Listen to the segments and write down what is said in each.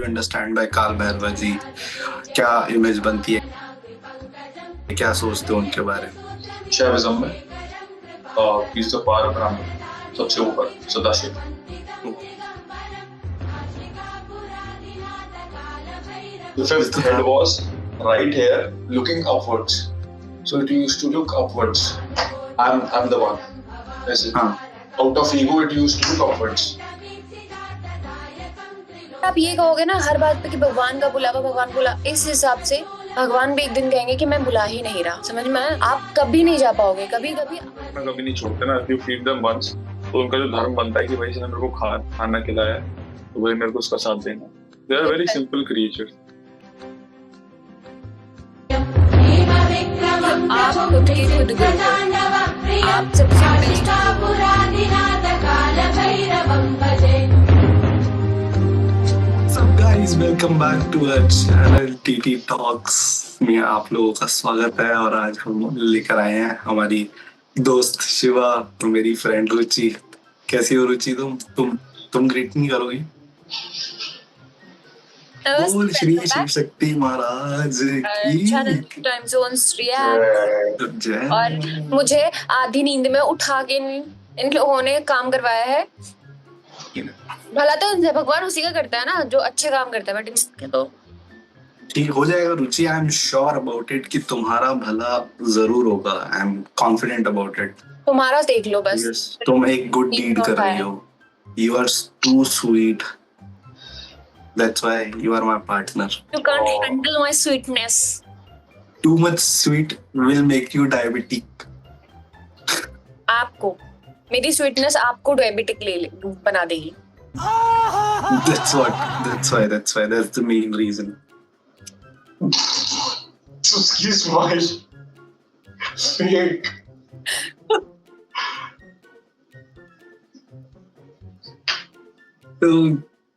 you understand by काल भैरव जी? क्या image बनती है, क्या सोचते हो उनके बारे में? शैविज्म में he's the power brahman, सबसे ऊपर Sadashiv. The fifth head was right here, looking upwards. So it used to look upwards. I'm the one. ऐसे. हाँ. Out of ego, it used to look upwards. आप ये कहोगे ना हर बात पे कि भगवान का बुलावा, भगवान बुला, इस हिसाब से भगवान भी एक दिन कहेंगे कि मैं बुला ही नहीं रहा. समझ में आया? आप कभी नहीं जा पाओगे. कभी नहीं छोड़ते ना. If you feed them once, तो उनका जो धर्म बनता है कि भाई इसने मेरे को खाना खिलाया तो वही मेरे को उसका साथ देना. They are very simple creatures. आप खुद के खुद गुरु, आप सबसे Guys, welcome back to our channel TT Talks में आप लोगों का स्वागत है. और आज हम लेकर आए हैं हमारी दोस्त शिवा, मेरी फ्रेंड रुचि. कैसी हो रुचि? तुम ग्रीट नहीं करोगी? बोल श्री शिव शक्ति महाराज की टाइम जोन्स रिएक्ट. और मुझे आधी नींद में उठा के इन लोगों ने काम करवाया है. भला तो भगवान उसी का करता है ना जो अच्छे काम करता है. बट तो ठीक हो जाएगा Ruchi. I am sure about it कि तुम्हारा भला जरूर होगा. I am confident about it. तुम्हारा देख लो बस. yes, तुम एक गुड डीड कर रही हो. You are too sweet. That's why you are my partner. You can't handle my sweetness. Too much sweet will make you diabetic. आपको मेरी स्वीटनेस आपको डायबिटिक बना देगी. That's the main reason. उसकी smile fake. So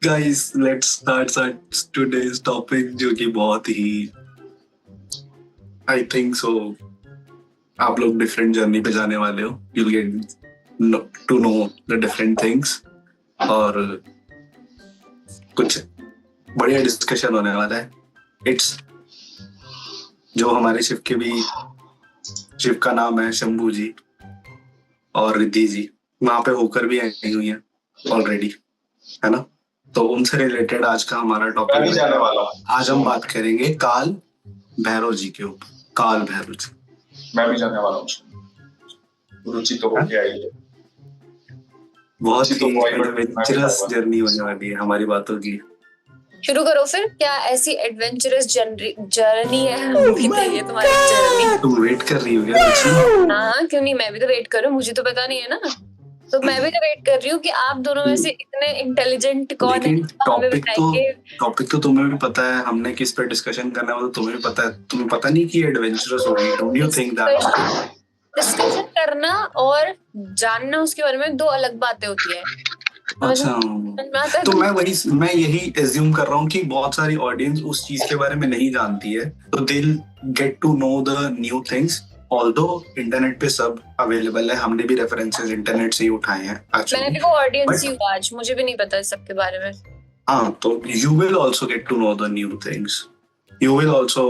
guys, let's start today's topic जो कि बहुत ही I think so आप लोग डिफरेंट जर्नी पे जाने वाले हो. You'll get to know the different things और कुछ बढ़िया डिस्कशन होने वाला है. इट्स जो हमारे शिव का नाम है शंभू जी और रिद्धि जी, वहां पे होकर भी आई हुई हैं ऑलरेडी, है ना. तो उनसे रिलेटेड आज का हमारा टॉपिक जाने वाला. आज हम बात करेंगे काल भैरव जी के ऊपर. काल भैरव जी. मैं भी जाने वाला हूँ. रुचि तो होके आई है. बहुत ही एडवेंचरस जर्नी होने वाली है हमारी बातों की. शुरू करो फिर. क्या ऐसी एडवेंचरस जर्नी है तुम्हारी जर्नी? तुम वेट कर रही हो क्या रुचि? हाँ क्यों नहीं, मैं भी तो वेट कर रही हूँ. मुझे तो पता नहीं है ना, तो मैं भी तो वेट कर रही हूँ कि आप दोनों में से इतने इंटेलिजेंट कौन है. टॉपिक तो तुम्हें भी पता है हमने किस पे डिस्कशन करना है, वो तो तुम्हें भी पता है. तुम्हें पता नहीं कि एडवेंचरस होगी. Don't you think that? Discussion करना और जानना उसके बारे में दो अलग बातें होती है. अच्छा, तो मैं यही एज्यूम कर रहा हूँ कि बहुत सारी ऑडियंस उस चीज के बारे में नहीं जानती है, तो they will get to know the new things. Although internet पे सब अवेलेबल है. हमने भी रेफरेंसेस इंटरनेट से ही उठाए हैं. मैं भी वो ऑडियंस ही हूँ आज. मुझे भी नहीं पता इस सब के बारे में. हाँ, तो you will also get to know the new things. You will also.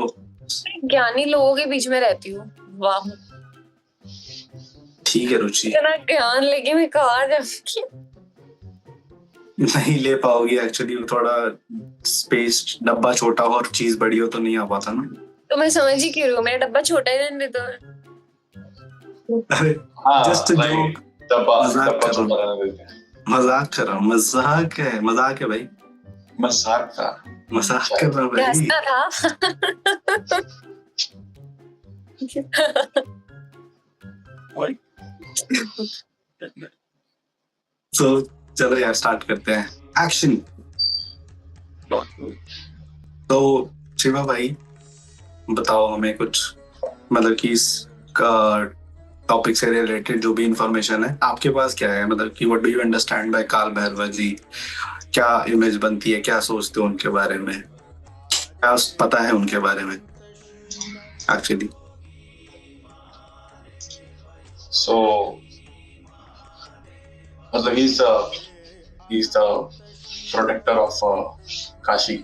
ज्ञानी लोगों के बीच में रहती हूँ. वाह, ठीक है रुचि. इतना ज्ञान लेके मैं कहाँ जाऊंगी? नहीं ले पाओगी एक्चुअली. थोड़ा स्पेस, डब्बा छोटा हो और चीज बड़ी हो तो नहीं आ पाता ना. तो मैं समझ ही क्यों रही हूँ. मेरा डब्बा छोटा ही रहने दो. अरे जस्ट जोक. मजाक कर रहा हूँ. मजाक है भाई. मजाक कर रहा हूँ भाई. हंसना था. So, चलो यार स्टार्ट करते हैं. एक्शन. तो शिवा भाई बताओ हमें कुछ, मतलब कि इसका टॉपिक से रिलेटेड जो भी इंफॉर्मेशन है आपके पास क्या है. मतलब कि what do you understand by काल भैरव जी? क्या इमेज बनती है, क्या सोचते हो उनके बारे में, क्या पता है उनके बारे में एक्चुअली? So, मतलब he's the protector of Kashi.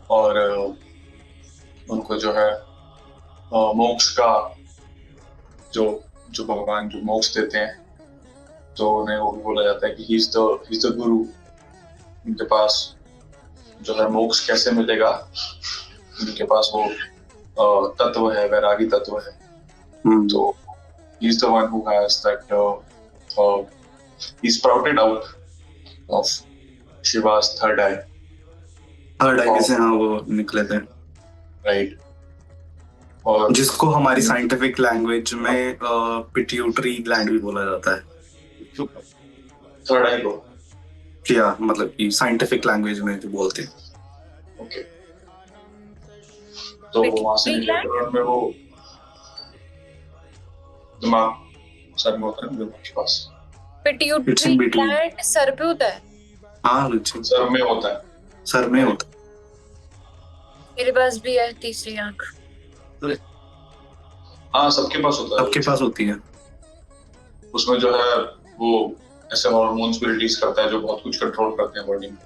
और उनको जो है मोक्ष का जो भगवान जो मोक्ष देते हैं, तो उन्हें वो भी बोला जाता है कि he's the गुरु. उनके पास जो है मोक्ष कैसे मिलेगा, उनके पास वो तत्व है, वैरागी तत्व है. तो he's the one who has that he sprouted out of Shiva's third eye. Third eye से हाँ वो निकले थे, राइट. और जिसको हमारी साइंटिफिक लैंग्वेज में पिट्यूटरी ग्लैंड भी बोला जाता है. थर्ड आई को क्या मतलब कि साइंटिफिक लैंग्वेज में जो बोलते हैं. ओके. तो वो वहां से निकले और उनमें वो दिमाग सर में होता है, दिमाग के पास पिट्यूटरी ग्लैंड सर पे होता है. हाँ रुचि सर में होता है. सर में होता है. मेरे पास भी है तीसरी आंख. हाँ सबके पास होता है. सबके पास होती है. उसमें जो है वो ऐसे हार्मोन्स भी रिलीज करता है जो बहुत कुछ कंट्रोल करते हैं बॉडी में.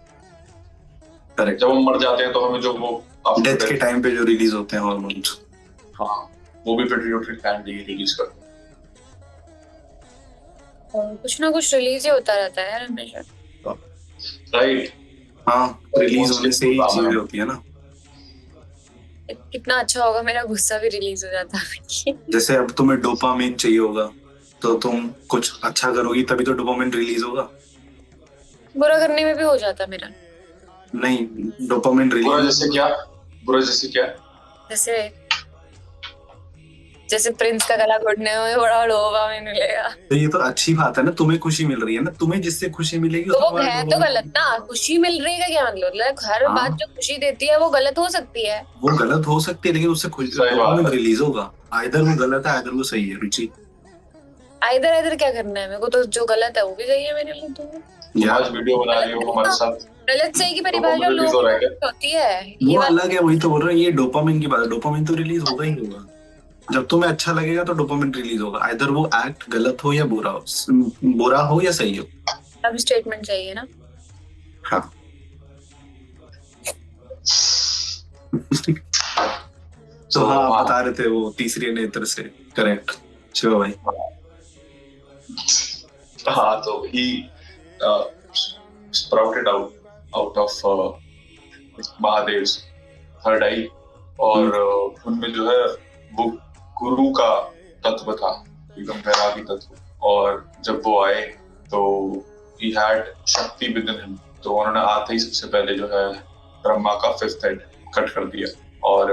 करेक्ट. जब हम मर जाते हैं तो हमें जो वो डेथ के टाइम पे जो रिलीज होते हैं हार्मोन्स, हाँ वो भी पिट्यूटरी ग्लैंड रिलीज करते हैं. कुछ ना कुछ रिलीज ही होता रहता है हमेशा. राइट. हाँ रिलीज होने से ही चीजें होती है ना. कितना अच्छा होगा मेरा गुस्सा भी रिलीज हो जाता है. जैसे अब तुम्हें डोपामिन चाहिए होगा तो तुम कुछ अच्छा करोगी तभी तो डोपामिन रिलीज होगा. बुरा करने में भी हो जाता मेरा. नहीं डोपामिन बुरा रिलीज. जैसे क्या? बुरा जैसे क्या? जैसे प्रिंस का गला घोटने में बड़ा डोपामिन मिलेगा. तो ये तो अच्छी बात है ना, तुम्हें खुशी मिल रही है ना, तुम्हें जिससे खुशी मिलेगी तो वो है तो गलत ना. खुशी मिल रही है क्या मतलब? हर बात जो खुशी देती है वो गलत हो सकती है. वो गलत हो सकती है लेकिन उससे खुशी डोपामिन रिलीज होगा. आइदर वो गलत है आइदर वो सही है. रुचि आइदर क्या करना है मेरे को? तो जो गलत है वो भी सही है मेरे लिए. तो आज वीडियो बना रही हो हमारे साथ. गलत सही की परिभाषा लोगों को होती है. वो अलग है, वही तो बोल रहा हूँ. ये डोपामिन की बात है. डोपामिन तो रिलीज होगा ही होगा. जब तुम्हें अच्छा लगेगा तो डोपामिन रिलीज होगा. आइदर वो एक्ट गलत हो या बुरा हो या सही हो. अब स्टेटमेंट चाहिए ना. हाँ. तो हाँ आप बता रहे थे वो तीसरे नेत्र से. करेक्ट शिवा भाई. हाँ तो he sprouted out of महादेव's third eye. और उनमें जो है वो गुरु का तत्व था, एकदम वैरागी तत्व. और जब वो आए तो he had शक्ति within him. तो उन्होंने आते ही सबसे पहले जो है ब्रह्मा का फिफ्थ हेड कट कर दिया. और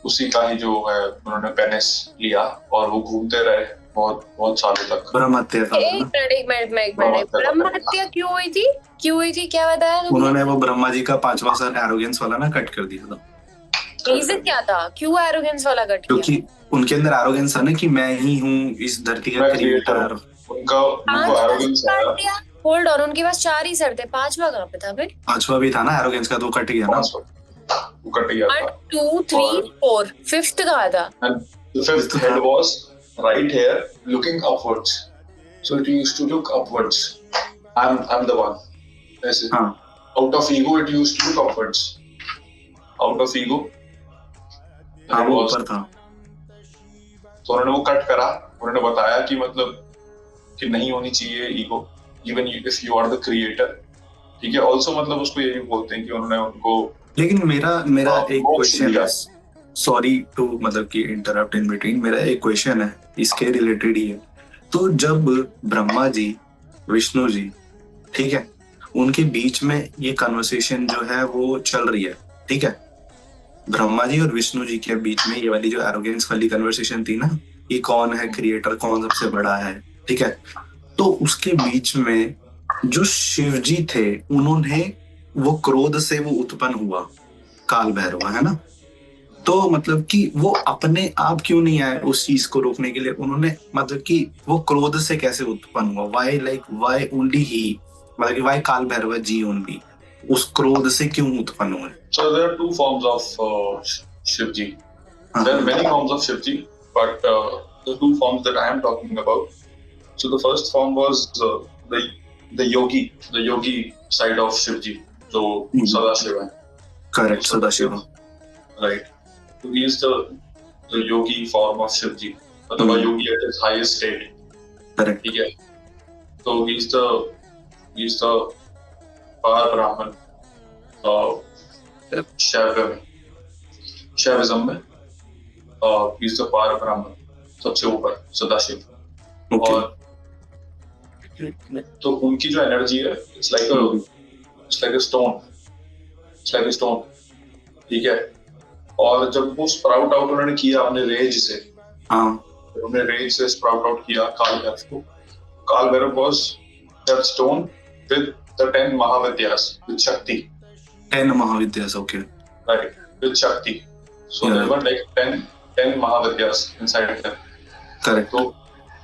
उसी का ही जो है उन्होंने पेनिस लिया और वो घूमते रहे बहुत सालों तक. ब्रह्म हत्या था. एक मिनट ब्रह्म हत्या क्यों हुई थी क्या बताया तुमने? उन्होंने वो ब्रह्मा जी का 5वां सर एरोगेंस वाला ना कट कर दिया था. रीजन क्या था? क्यों एरोगेंस वाला कट किया? क्योंकि उनके अंदर एरोगेंस है ना कि मैं ही हूँ इस धरती का क्रिएटर. उनको एरोगेंस आया. होल्ड ऑन, उनके पास 4 ही सर थे, 5वां कहाँ पे था फिर? 5वां भी था ना एरोगेंस का, तो कट गया ना. वो कट गया था. 1 2 3 4 5th कहाँ था? The fifth head was right here, looking upwards. So it used to look upwards. I'm the one. ऐसे. हाँ. Out of ego, it used to look upwards. Out of ego. हाँ वो ऊपर था. तो उन्होंने वो कट करा. उन्होंने बताया कि मतलब कि नहीं होनी चाहिए ego, even if you are the creator. ठीक है. Also मतलब उसको ये भी बोलते हैं कि उन्होंने उनको. लेकिन मेरा एक क्वेश्चन है. सॉरी टू मतलब कि इंटरप्ट इन बिटवीन. मेरा एक क्वेश्चन है इसके रिलेटेड ही है. तो जब ब्रह्मा जी विष्णु जी ठीक है उनके बीच में ये कन्वर्सेशन जो है वो चल रही है. ठीक है. ब्रह्मा जी और विष्णु जी के बीच में ये वाली जो एरोगेंस वाली कन्वर्सेशन थी ना, ये कौन है क्रिएटर, कौन सबसे बड़ा है. ठीक है. तो उसके बीच में जो शिव जी थे उन्होंने वो क्रोध से वो उत्पन्न हुआ काल भैरव है ना. तो मतलब कि वो अपने आप क्यों नहीं आए उस चीज को रोकने के लिए. उन्होंने मतलब कि वो क्रोध से कैसे उत्पन्न हुआ. वाई ओनली ही मतलब कि वाई काल भैरव जी ओनली उस क्रोध से क्यों उत्पन्न हुए. So there are 2 forms of Shivji. There are many forms of Shivji, but the 2 forms that I am talking about. So the first form was the the yogi side of Shivji, जो सदाशिव है. Correct, Sadashiv. Right. So he is the yogi form of Shivji. मतलब a yogi at his highest state. Correct. ठीक है. So he's the पार ब्राह्मण शैविज्म में he's the पार ब्राह्मण सबसे ऊपर सदाशिव. ओके. और तो उनकी जो एनर्जी है it's like a stone. ठीक है. और जब वो स्प्राउट आउट उन्होंने किया अपने रेज से, हाँ. उन्होंने रेज से स्प्राउट आउट किया काल भैरव को. काल Bhairav was that stone with the 10 महाविद्यास, with शक्ति. 10 महाविद्यास. ओके. Right, with शक्ति. So Yeah. there were like 10 महाविद्यास inside them. Correct. तो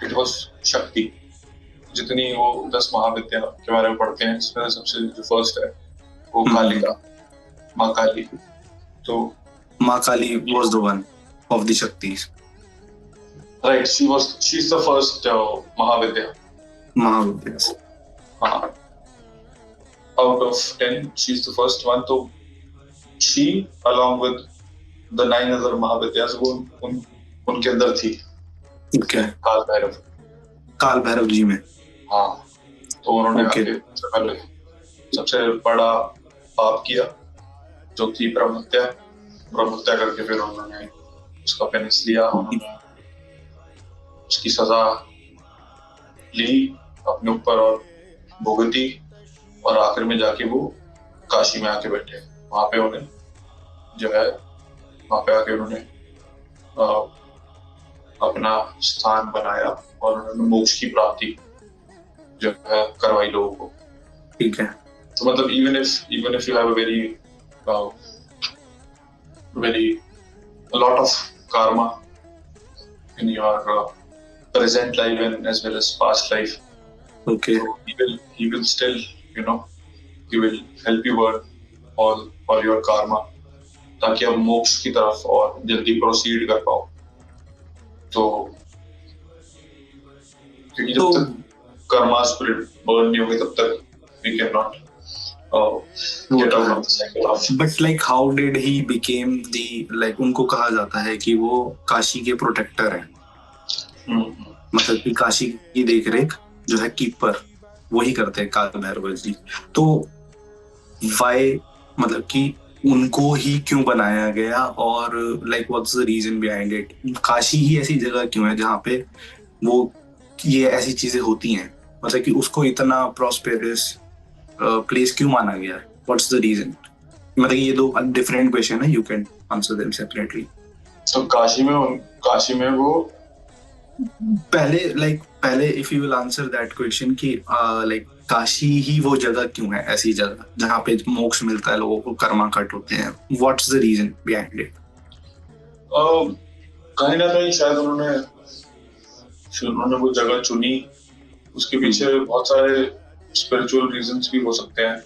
it was शक्ति. जितनी वो 10 महाविद्या के बारे में पढ़ते हैं, इसमें सबसे जो फर्स्ट है वो कालिका, माँ काली. तो माँ काली was the one of the Shaktis. right, she's the first महाविद्या. महाविद्यास. हाँ. Out of 10, she's the first one. तो she along with the 9 other महाविद्यास वो उनके अंदर थी. ओके. काल भैरव. काल भैरव जी में. हाँ. तो उन्होंने Okay. आके पहले सबसे बड़ा पाप किया जो थी ब्रह्म हत्या करके फिर उन्होंने उसका पेनिस लिया, उन्होंने उसकी सजा ली अपने ऊपर और भुगती, और आखिर में जाके वो काशी में आके बैठे. वहां पे उन्हें जो है वहां पे आके उन्होंने अपना स्थान बनाया और उन्होंने मोक्ष की प्राप्ति जो है करवाई लोगों को. ठीक है. तो मतलब even if you have a lot of karma in your present life and as well as past life, okay. so he will still, he will help you burn all your karma ताकि आप मोक्ष की तरफ और जल्दी proceed कर पाओ. तो क्योंकि जब तक कर्मा स्पिरिट बर्न नहीं होगी तब तक we cannot get out of the cycle of. But like how did he became the, like उनको कहा जाता है कि वो काशी के प्रोटेक्टर हैं. मतलब कि काशी की देखरेख जो है कीपर वही करते हैं काल भैरव जी. तो वाई, मतलब कि उनको ही क्यों बनाया गया, और like what's the reason behind it? Kashi ही ऐसी जगह क्यों है जहाँ पे वो ये ऐसी चीजें होती हैं? मतलब कि उसको इतना प्रॉस्पेरस प्लेस क्यों माना गया है? What's the reason? मतलब ये दो डिफरेंट क्वेश्चन है, you can answer them separately. तो काशी में वो पहले if you will answer that question कि लाइक काशी ही वो जगह क्यों है, ऐसी जगह जहाँ पे मोक्ष मिलता है लोगों को, कर्मा कट होते हैं. What's the reason behind it? कहीं ना कहीं शायद उन्होंने वो जगह चुनी, उसके पीछे बहुत सारे स्पिरिचुअल रीजंस भी हो सकते हैं.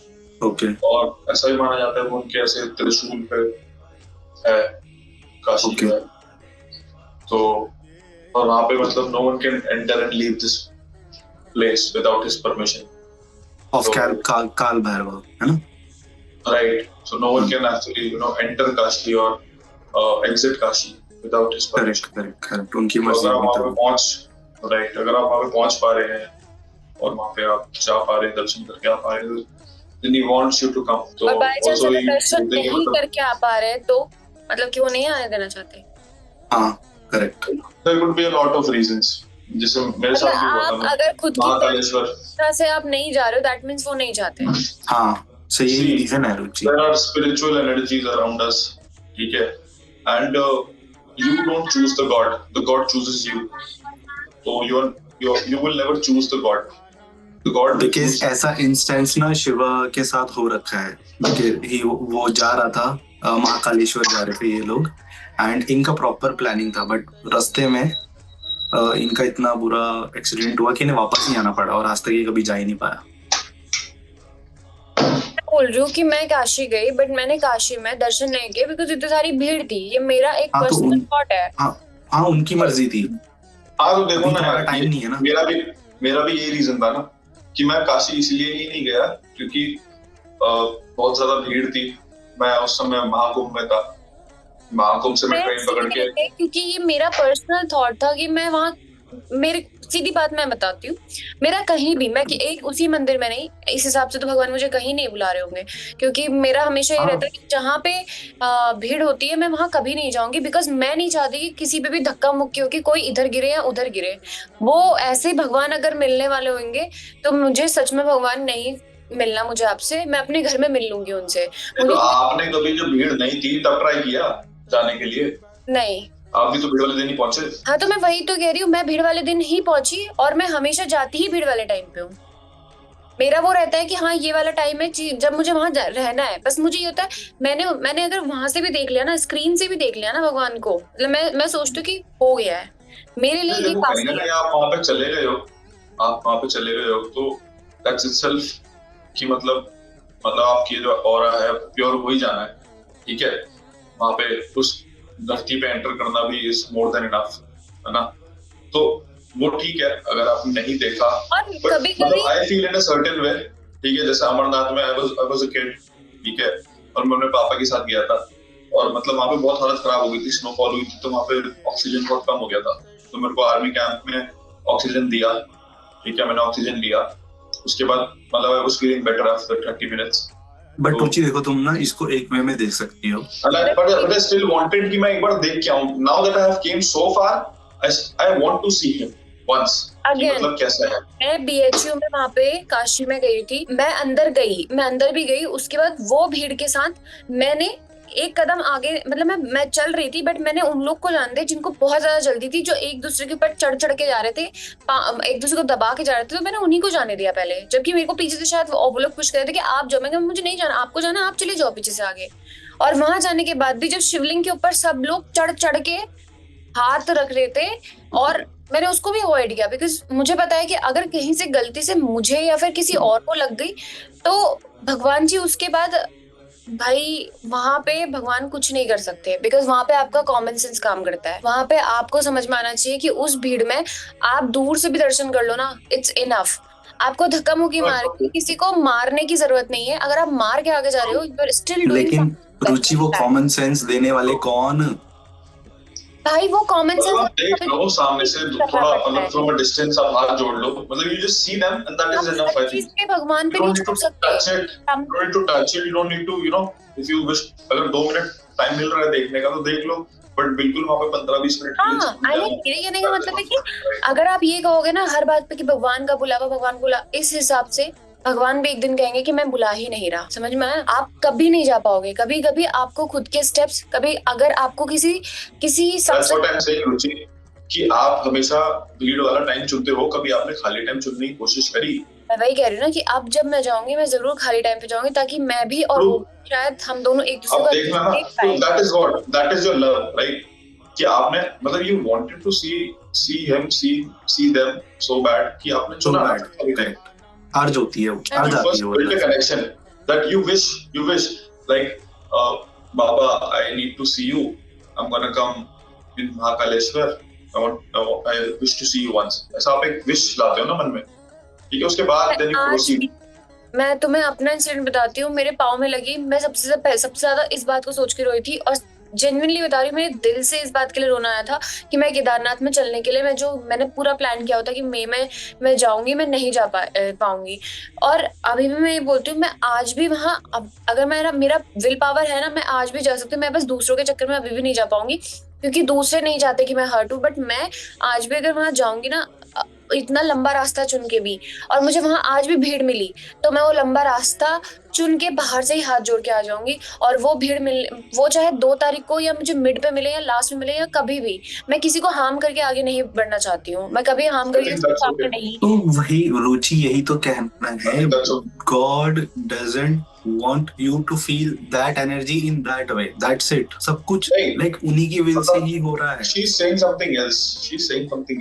ओके. और ऐसा ही माना जाता है कि उनके ऐसे त्रिशूल पे है काशी Okay. है. तो और वहां पे मतलब no one can enter and leave this place without his permission. Of काल भैरव, है ना? Right. So no one can actually enter Kashi or exit Kashi without his permission. Correct. उनकी तो मर्जी अगर आप वहां पे होती है. अगर आप वहां पे पहुंच पा रहे हैं और वहां पे आप जा पा रहे हैं, दर्शन करके आ पा रहे हैं, then he wants you to come. तो और बाय चांस also अगर he दर्शन बोलते हैं कि नहीं मतलब करके आ पा रहे हैं तो मतलब कि वो नहीं आने देना चाहते. हाँ, correct. there could be a lot of reasons. जैसे मेरे साथ भी हुआ आप था. अगर खुद की महाकालेश्वर. तरह से आप नहीं जा रहे हो, दैट मींस वो नहीं चाहते. हाँ, सही See, रीजन है रुचि. There are spiritual energies around us, ठीक है, and you don't choose the God chooses you. So you will never choose the God. The God will because choose. ऐसा इंस्टेंस ना शिवा के साथ हो रखा है. वो जा रहा था महाकालेश्वर जा रहे थे ये लोग, एंड इनका प्रॉपर प्लानिंग था, बट रास्ते में इनका इतना बुरा एक्सीडेंट हुआ कि इन्हें वापस नहीं आना पड़ा, और आज तक ये कभी जा ही नहीं पाया. बोल रही हूँ कि मैं काशी गई, बट मैंने काशी में दर्शन नहीं किए बिकॉज इतनी सारी भीड़ थी. ये मेरा एक हाँ, तो पर्सनल थॉट है. हाँ, उनकी मर्जी थी. हाँ, तो देखो अभी ना तुम्हारा यार, टाइम नहीं है ना. मेरा भी यही रीजन था ना कि मैं काशी इसलिए ही नहीं गया क्योंकि बहुत ज्यादा भीड़ थी। मैं उस समय महाकुंभ में था, महाकुंभ से मैं ट्रेन पकड़ के, क्योंकि ये मेरा पर्सनल थॉट था कि मैं वहाँ, मेरे सीधी बात मैं बताती हूँ, मेरा कहीं भी, मैं कि एक उसी मंदिर में नहीं, इस हिसाब से तो भगवान मुझे कहीं नहीं बुला रहे होंगे, क्योंकि मेरा हमेशा ये रहता है कि जहाँ पे भीड़ होती है मैं वहां कभी नहीं जाऊंगी, बिकॉज मैं नहीं चाहती कि किसी पे भी धक्का मुक्की हो कि कोई इधर गिरे या उधर गिरे। वो ऐसे भगवान अगर मिलने वाले होंगे तो मुझे सच में भगवान नहीं मिलना मुझे आपसे, मैं अपने घर में मिल लूंगी उनसे। तो आपने कभी जो भीड़ नहीं थी तब ट्राई किया जाने के लिए? नहीं, आप भी तो भीड़ वाले दिन ही पहुंचे। हाँ तो मैं वही तो कह रही हूँ, मैं भीड़ वाले दिन ही पहुंची और मैं हमेशा जाती ही भीड़ वाले टाइम पे हूँ। मेरा वो रहता है कि हाँ ये वाला टाइम है जब मुझे वहां रहना है, बस मुझे ये होता है। मैंने अगर वहां से भी देख लिया ना, स्क्रीन से भी देख लिया ना भगवान को, मतलब मैं सोचती हूँ कि हो गया है मेरे लिए, ये काफी है। आप वहां पे चले गए हो, आप वहां पे चले गए हो तो दैट्स इटसेल्फ कि मतलब आपकी जो ऑरा है प्योर हो ही जाना है, ठीक है। वहां पे उस धरती पे एंटर करना भी इज मोर देन इनफ, है ना। तो वो ठीक है अगर आपने नहीं देखा, और कभी-कभी I feel in a certain way, ठीक है। जैसे अमरनाथ में आई वाज अ किड, ठीक है, और मैं अपने पापा के साथ गया था और मतलब वहां पे बहुत हालत खराब हो गई थी, स्नोफॉल हुई थी, तो वहां पे ऑक्सीजन बहुत कम हो गया था, तो मेरे को आर्मी कैंप में ऑक्सीजन दिया, ठीक है, मैंने ऑक्सीजन लिया। उसके बाद मतलब I was feeling better after 30 minutes. But Ruchi देखो, तुम ना इसको एक वे में देख सकती हो, but I still wanted कि मैं एक बार देख के आऊं। Now that I have came so far, I want to see him once। मतलब कैसा है। मैं BHU में वहाँ पे काशी में गई थी, मैं अंदर भी गई, उसके बाद वो भीड़ के साथ मैंने एक कदम आगे, मतलब मैं चल रही थी, बट मैंने उन लोग को जान दिया जिनको बहुत ज्यादा जल्दी थी, जो एक दूसरे के ऊपर चढ़ के जा रहे थे, एक दूसरे को दबा के जा रहे थे, तो मैंने उन्हीं को जाने दिया पहले, जबकि मेरे को पीछे से शायद वो लोग पुश कर रहे थे कि आप जाओ, मैं मुझे नहीं जाना, आपको जाना आप चले जाओ पीछे से आगे। और वहां जाने के बाद भी जब शिवलिंग के ऊपर सब लोग चढ़ के हाथ रख रहे थे, और मैंने उसको भी अवॉइड किया, बिकॉज मुझे पता है कि अगर कहीं से गलती से मुझे या फिर किसी और को लग गई तो भगवान जी उसके बाद, भाई वहां पे भगवान कुछ नहीं कर सकते, बिकॉज वहां पे आपका कॉमन सेंस काम करता है। वहां पे आपको समझ में आना चाहिए कि उस भीड़ में आप दूर से भी दर्शन कर लो ना, इट्स इनफ। आपको धक्का मुक्की मार के किसी को मारने की जरूरत नहीं है, अगर आप मार के आगे जा रहे हो यू आर स्टिल डूइंग। लेकिन रुचि वो कॉमन सेंस देने वाले कौन? भाई वो कॉमन सेंस देख लो सामने से, थोड़ा मतलब फ्रॉम अ डिस्टेंस आप हाथ जोड़ लो, मतलब you just see them and that is enough. I think भगवान पे नहीं छू सकते, you don't need to touch it, you don't need to, you know, if you wish, अगर 2 मिनट टाइम मिल रहा है देखने का तो देख लो, बट बिल्कुल वहां पे 15-20 मिनट के लिए। हाँ, मेरे कहने का मतलब है कि अगर आप ये कहोगे ना हर बात पे कि भगवान का बुलावा, भगवान बुला, इस हिसाब से भगवान भी एक दिन कहेंगे कि मैं बुला ही नहीं रहा, समझ में आया? आप कभी नहीं जा पाओगे, कभी आपको खुद के स्टेप्स, कभी अगर आपको किसी रुचि कि आप हमेशा भीड़ वाला टाइम चुनते हो, कभी आपने खाली टाइम चुनने की कोशिश करी? मैं वही कह रही हूँ ना कि अब जब मैं जाऊंगी मैं जरूर खाली टाइम पे जाऊंगी, ताकि मैं भी और शायद हम दोनों एक दूसरे को देख पाए। That is your love, right? कि आपने मतलब you wanted to see him, see them so bad कि आपने चुना है। अर्ज होती है वो, अर्ज आती है वो connection that you wish like बाबा I need to see you, I am gonna come in Mahakaleshwar, I wish to see you once। ऐसा आप एक विश लाते हो ना मन में, ठीक है, उसके बाद then you proceed। मैं तुम्हें अपना इंसिडेंट बताती हूँ, मेरे पाँव में लगी, मैं सबसे ज्यादा इस बात को सोच के रोई थी, और जेन्युइनली बता रही हूँ, मेरे दिल से इस बात के लिए रोना आया था कि मैं केदारनाथ में चलने के लिए, मैंने पूरा प्लान किया होता कि मई में मैं जाऊंगी, मैं नहीं जा पाऊंगी। और अभी भी मैं ये बोलती हूँ, मैं आज भी वहाँ, अगर मेरा विल पावर है ना, मैं आज भी जा सकती हूँ, मैं बस दूसरों के चक्कर में अभी भी नहीं जा पाऊंगी, क्योंकि दूसरे नहीं चाहते कि मैं हर्ट हूँ, बट मैं आज भी अगर वहां जाऊंगी ना, इतना लंबा रास्ता चुन के भी, और मुझे वहां आज भी भीड़ मिली, तो मैं वो लंबा रास्ता चुन के बाहर से ही हाथ जोड़ के आ जाऊंगी। और वो भीड़ वो चाहे 2 तारीख को या मुझे मिड पे मिले या लास्ट में मिले या कभी भी, मैं किसी को हार्म करके आगे नहीं बढ़ना चाहती हूँ, मैं कभी हार्म करके सामने नहीं। तो वही रुचि, यही तो कहना है, God doesn't want you to feel that energy in that way, that's it। सब कुछ like उन्हीं की विल से ही हो रहा है। she's saying something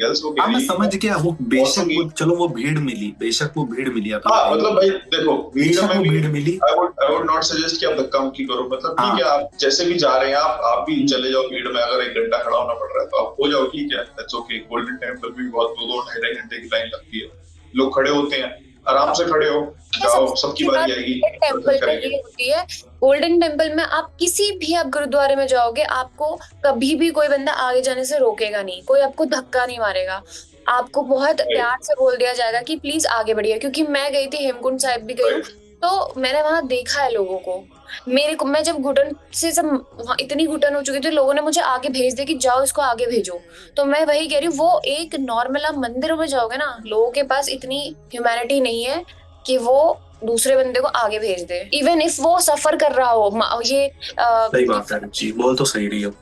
else, वो मैं समझ गया, वो बेशक चलो वो भीड़ मिली, बेशक वो भीड़ मिली आपको। हाँ मतलब भाई देखो, भीड़ मिली, I would not suggest कि आप धक्का मुक्की करो, मतलब ठीक है, आप जैसे भी जा रहे हैं आप भी चले जाओ भीड़ में, अगर 1 घंटा खड़ा होना पड़ रहा है तो आप हो जाओ, ठीक है, that's okay। गोल्डन टेम्पल भी बहुत 2-2 ढाई घंटे की लाइन लगती है, लोग खड़े होते हैं, आराम से खड़े हो, जाओ, सबकी बारी आएगी, टेम्पल में ये होती है, गोल्डन टेम्पल में आप किसी भी आप गुरुद्वारे में जाओगे, आपको कभी भी कोई बंदा आगे जाने से रोकेगा नहीं, कोई आपको धक्का नहीं मारेगा, आपको बहुत प्यार से बोल दिया जाएगा कि प्लीज आगे बढ़िए। क्योंकि मैं गई थी, हेमकुंड साहिब भी गई हूँ, तो मैंने वहां देखा है लोगों को, मेरे को, मैं जब घुटन से सब वहाँ इतनी घुटन हो चुकी थी, लोगों ने मुझे आगे भेज दिया कि जाओ इसको आगे भेजो। तो मैं वही कह रही हूँ, वो एक नॉर्मल आप मंदिर में जाओगे ना, लोगों के पास इतनी ह्यूमैनिटी नहीं है कि वो दूसरे बंदे को आगे भेज दे, इवन इफ वो सफर कर रहा हो। ये सही बात है जी, बोल तो सही रही हो।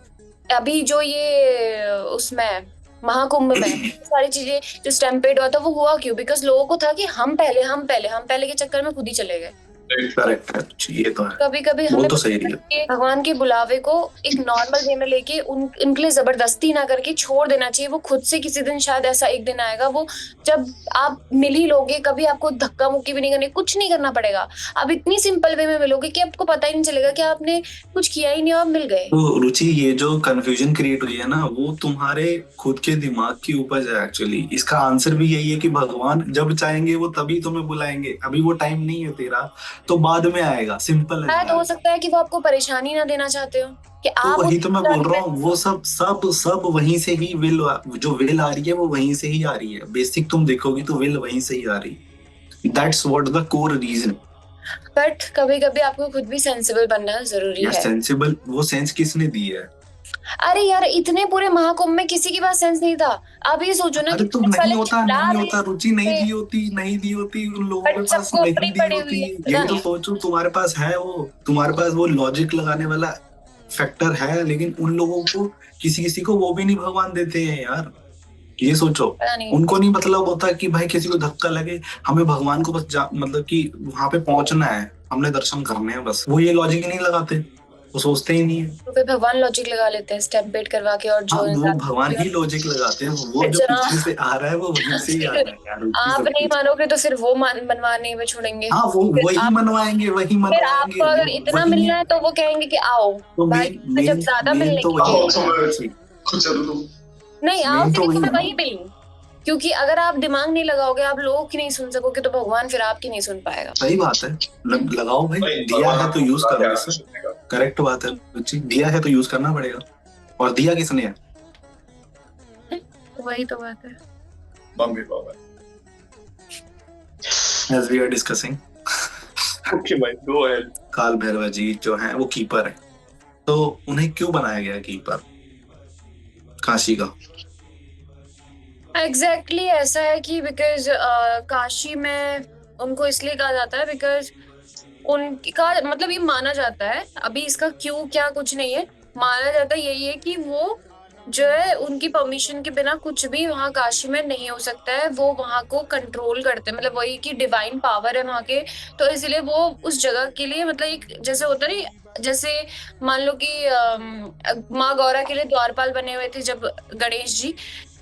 अभी जो ये उसमें महाकुंभ में सारी चीजें जो स्टैम्पेड हुआ था, वो हुआ क्यों? बिकॉज लोगों को था कि हम पहले के चक्कर में खुद ही चले गए। करेक्ट है, ये तो है। कभी कभी वो हमें तो सही रही है। भगवान के बुलावे को एक नॉर्मल वे में लेके उनके लिए जबरदस्ती ना करके छोड़ देना चाहिए। वो खुद से किसी दिन, शायद ऐसा एक दिन आएगा, वो जब आप मिल ही लोगे, कभी आपको धक्का मुक्की भी नहीं करनी, कुछ नहीं करना पड़ेगा, आप इतनी सिंपल वे में मिलोगे कि आपको पता ही नहीं चलेगा कि आपने कुछ किया ही नहीं और मिल गए। तो रुचि, ये जो कंफ्यूजन क्रिएट हुई है ना, वो तुम्हारे खुद के दिमाग की उपज है एक्चुअली। इसका आंसर भी यही है कि भगवान जब चाहेंगे वो तभी तुम्हें बुलाएंगे, अभी वो टाइम नहीं है तेरा, तो बाद में आएगा, सिंपल है। शायद हो सकता है कि वो आपको परेशानी ना देना चाहते हो, कि तो आप वही तो मैं बोल रहा हूँ, वो सब वहीं से ही जो विल आ रही है वो वहीं से ही आ रही है। बेसिक तुम देखोगी तो विल वहीं से ही आ रही है। That's what the core reason. But कभी कभी आपको खुद भी सेंसिबल बनना जरूरी है। सेंसिबल, वो सेंस किसने दी है? अरे यार, इतने पूरे महाकुंभ में किसी के पास सेंस नहीं था। आप ये सोचो ना, अरे तो नहीं होता रुचि, नहीं दी होती उन लोगों के पास, नहीं दी होती। ये तो सोचो, तुम्हारे पास है वो, तुम्हारे पास वो लॉजिक लगाने वाला फैक्टर है, लेकिन उन लोगों को, किसी को वो भी नहीं भगवान देते हैं यार। ये सोचो, उनको नहीं मतलब होता कि भाई किसी को धक्का लगे, हमें भगवान को बस मतलब कि वहां पे पहुंचना है, हमने दर्शन करने हैं बस। वो ये लॉजिक नहीं लगाते, वो सोचते ही नहीं है। तो फिर भगवान लॉजिक लगा लेते हैं, स्टेप बेट करवा के। और जो वो भगवान ही लॉजिक लगाते हैं, वो जो पीछे से आ रहा है वो वहीं से ही आ रहा है यार। आप नहीं मानोगे तो फिर वो मनवाने में छोड़ेंगे। हाँ, वो वही मनवाएंगे। फिर आपको अगर इतना मिलना है तो वो कहेंगे कि आओ, तो भाई जब ज्यादा मिलने नहीं आओ, तो मैं वही मिलूं। क्योंकि अगर आप दिमाग नहीं लगाओगे, आप लोगों की नहीं सुन सकोगे, तो भगवान फिर आपकी नहीं सुन पाएगा। सही बात है, लगाओ भाई, दिया है तो यूज करो इसे। करेक्ट बात है, दिया है तो यूज करना पड़ेगा। और दिया किसने है? वही तो बात है। Mummy papa. As we are discussing, okay भाई, go ahead। काल भैरव जी जो हैं वो कीपर है, तो उन्हें क्यों बनाया गया कीपर काशी का? एग्जैक्टली ऐसा है कि बिकॉज काशी में उनको इसलिए कहा जाता है बिकॉज उनका मतलब ये माना जाता है, अभी इसका क्यों क्या कुछ नहीं है, माना जाता है यही है कि वो जो है उनकी परमिशन के बिना कुछ भी वहाँ काशी में नहीं हो सकता है। वो वहाँ को कंट्रोल करते हैं, मतलब वही की डिवाइन पावर है वहाँ के। तो इसलिए वो उस जगह के लिए, मतलब एक जैसे होता नहीं, जैसे मान लो कि माँ गौरा के लिए द्वारपाल बने हुए थे जब गणेश जी,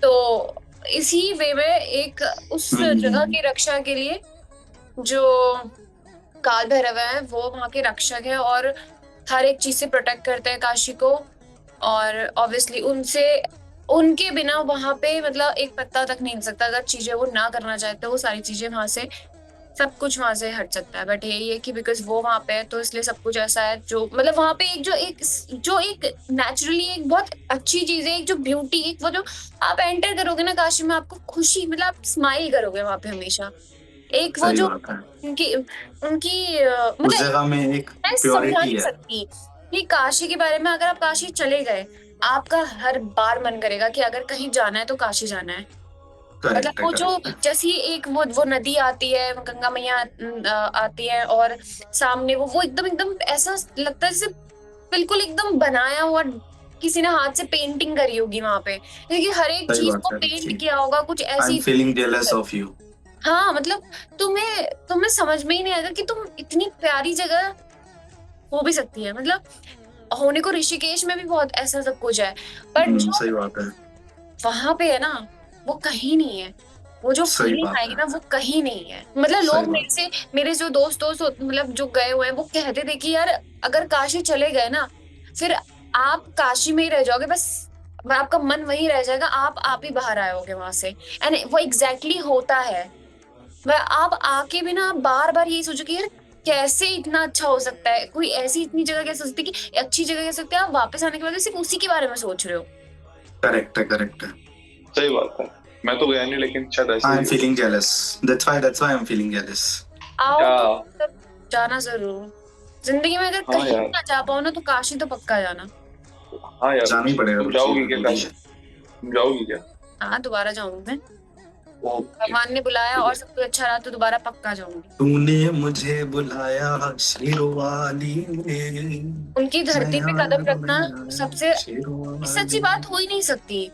तो इसी वे में एक उस जगह की रक्षा के लिए जो काल भैरव है वो वहाँ के रक्षक है और हर एक चीज से प्रोटेक्ट करते हैं काशी को। और ऑब्वियसली उनके बिना वहां पे मतलब एक पत्ता तक नहीं हिल सकता। अगर चीजें वो ना करना चाहते, वो सारी चीजें वहां से, सब कुछ वहां से हट सकता है। बट यही है कि बिकॉज वो वहां पे है तो इसलिए सब कुछ ऐसा है। जो मतलब वहां पे जो एक नेचुरली एक बहुत अच्छी चीज है, एक जो ब्यूटी, एक वो जो आप एंटर करोगे ना काशी में, आपको खुशी, मतलब आप स्माइल करोगे वहां पे हमेशा। एक वो जो उनकी मतलब जगह में एक प्योरिटी है कि काशी के बारे में। अगर आप काशी चले गए, आपका हर बार मन करेगा कि अगर कहीं जाना है तो काशी जाना है। मतलब वो जो जैसी एक वो नदी आती है, गंगा मैया आती है और सामने वो एकदम ऐसा लगता है जैसे बिल्कुल एकदम बनाया हुआ, किसी ने हाथ से पेंटिंग करी होगी वहां पे, क्योंकि हर एक चीज को पेंट किया होगा कुछ ऐसी। Feeling jealous of you. हाँ, मतलब तुम्हें समझ में ही नहीं आएगा कि तुम इतनी प्यारी जगह हो भी सकती है। मतलब होने को ऋषिकेश में भी बहुत ऐसा सब कुछ है, बट सही बात है, वहां पे है ना, वो कहीं नहीं है। वो जो फीलिंग आएगी ना, वो कहीं नहीं है। मतलब लोग मेरे जो दोस्त मतलब जो गए हुए हैं, वो कहते थे कि यार अगर काशी चले गए ना, फिर आप काशी में ही रह जाओगे, बस आपका मन वही रह जाएगा, आप ही बाहर आए होगे वहां से। एंड वो एग्जैक्टली होता है। आप आके भी ना बार बार यही सोचो कि यार कैसे इतना अच्छा हो सकता है, कोई ऐसी इतनी जगह कैसे हो सकती है कि अच्छी जगह कैसे सकते हैं, आप वापस आने के बाद सिर्फ उसी के बारे में सोच रहे हो। करेक्ट है सही बात है। मैं तो गया नहीं, लेकिन शायद ऐसे I am he feeling jealous, that's why I am feeling jealous. आओ या तो मतलब जाना जरूर, जिंदगी में अगर हाँ कहीं यार, ना जा पाओ ना तो काशी तो पक्का जाना। हाँ यार, जाना ही पड़ेगा तुम रुचि, जाओगी क्या जरूरी काशी? है। तुम जाओगी क्या? हाँ दोबारा जाऊंगी मैं, ओके, भगवान ने बुलाया और सब कुछ अच्छा रहा तो दोबारा पक्का जाऊंगी। तूने मुझे बुलाया शेरवाली ने, उनकी धरती पे कदम रखना सबसे सच्ची बात हो ही नहीं सकती।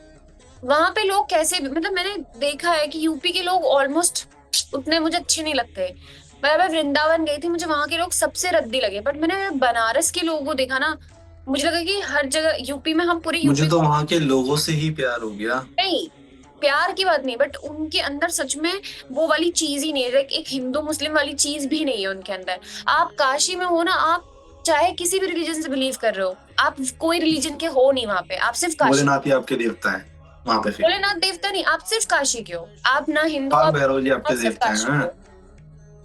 वहां पे लोग कैसे मतलब मैंने देखा है कि यूपी के लोग ऑलमोस्ट उतने मुझे अच्छे नहीं लगते। मैं वृंदावन गई थी, मुझे वहां के लोग सबसे रद्दी लगे, बट मैंने बनारस के लोगों को देखा ना, मुझे लगा कि हर जगह यूपी में हम पूरे मुझे यूपी तो को वहां के लोगों से ही प्यार हो गया। नहीं, प्यार की बात नहीं, बट उनके अंदर सच में वो वाली चीज ही नहीं है, लाइक एक हिंदू मुस्लिम वाली चीज भी नहीं है उनके अंदर। आप काशी में हो ना, आप चाहे किसी भी रिलीजन से बिलीव कर रहे हो, आप कोई रिलीजन के हो नहीं वहां पे, आप सिर्फ काशी। भोलेनाथ ही आपके देवता है वहां पे। फिर भोलेनाथ देवता नहीं, आप सिर्फ काशी के हो, आप ना हिंदू, काल आप भैरव जी आपके सिर्फ देवता काशी हैं। के हो।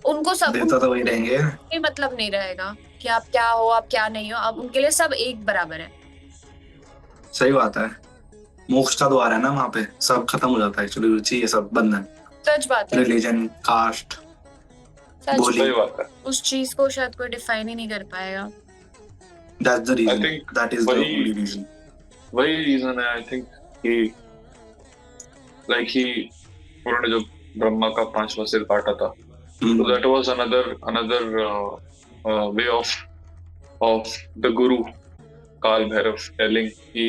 उनको सब देवता तो वही रहेंगे। कोई मतलब नहीं रहेगा कि आप क्या हो आप क्या नहीं हो, आप उनके लिए सब एक बराबर है। सही बात है, मोक्ष का द्वार है ना वहां पे, सब खत्म हो जाता है एक्चुअली रुचि, ये सब बंधन, सच बात है, रिलीजन, कास्ट, सच। बोली। सही बात है। उस चीज को शायद कोई डिफाइन ही नहीं कर पाएगा। That's the I reason, think that is the only reason. वही रीजन है। आई थिंक कि लाइक ही उन्होंने जो ब्रह्मा का 5वां सिर काटा था, तो that was another way of the गुरु काल भैरव टेलिंग कि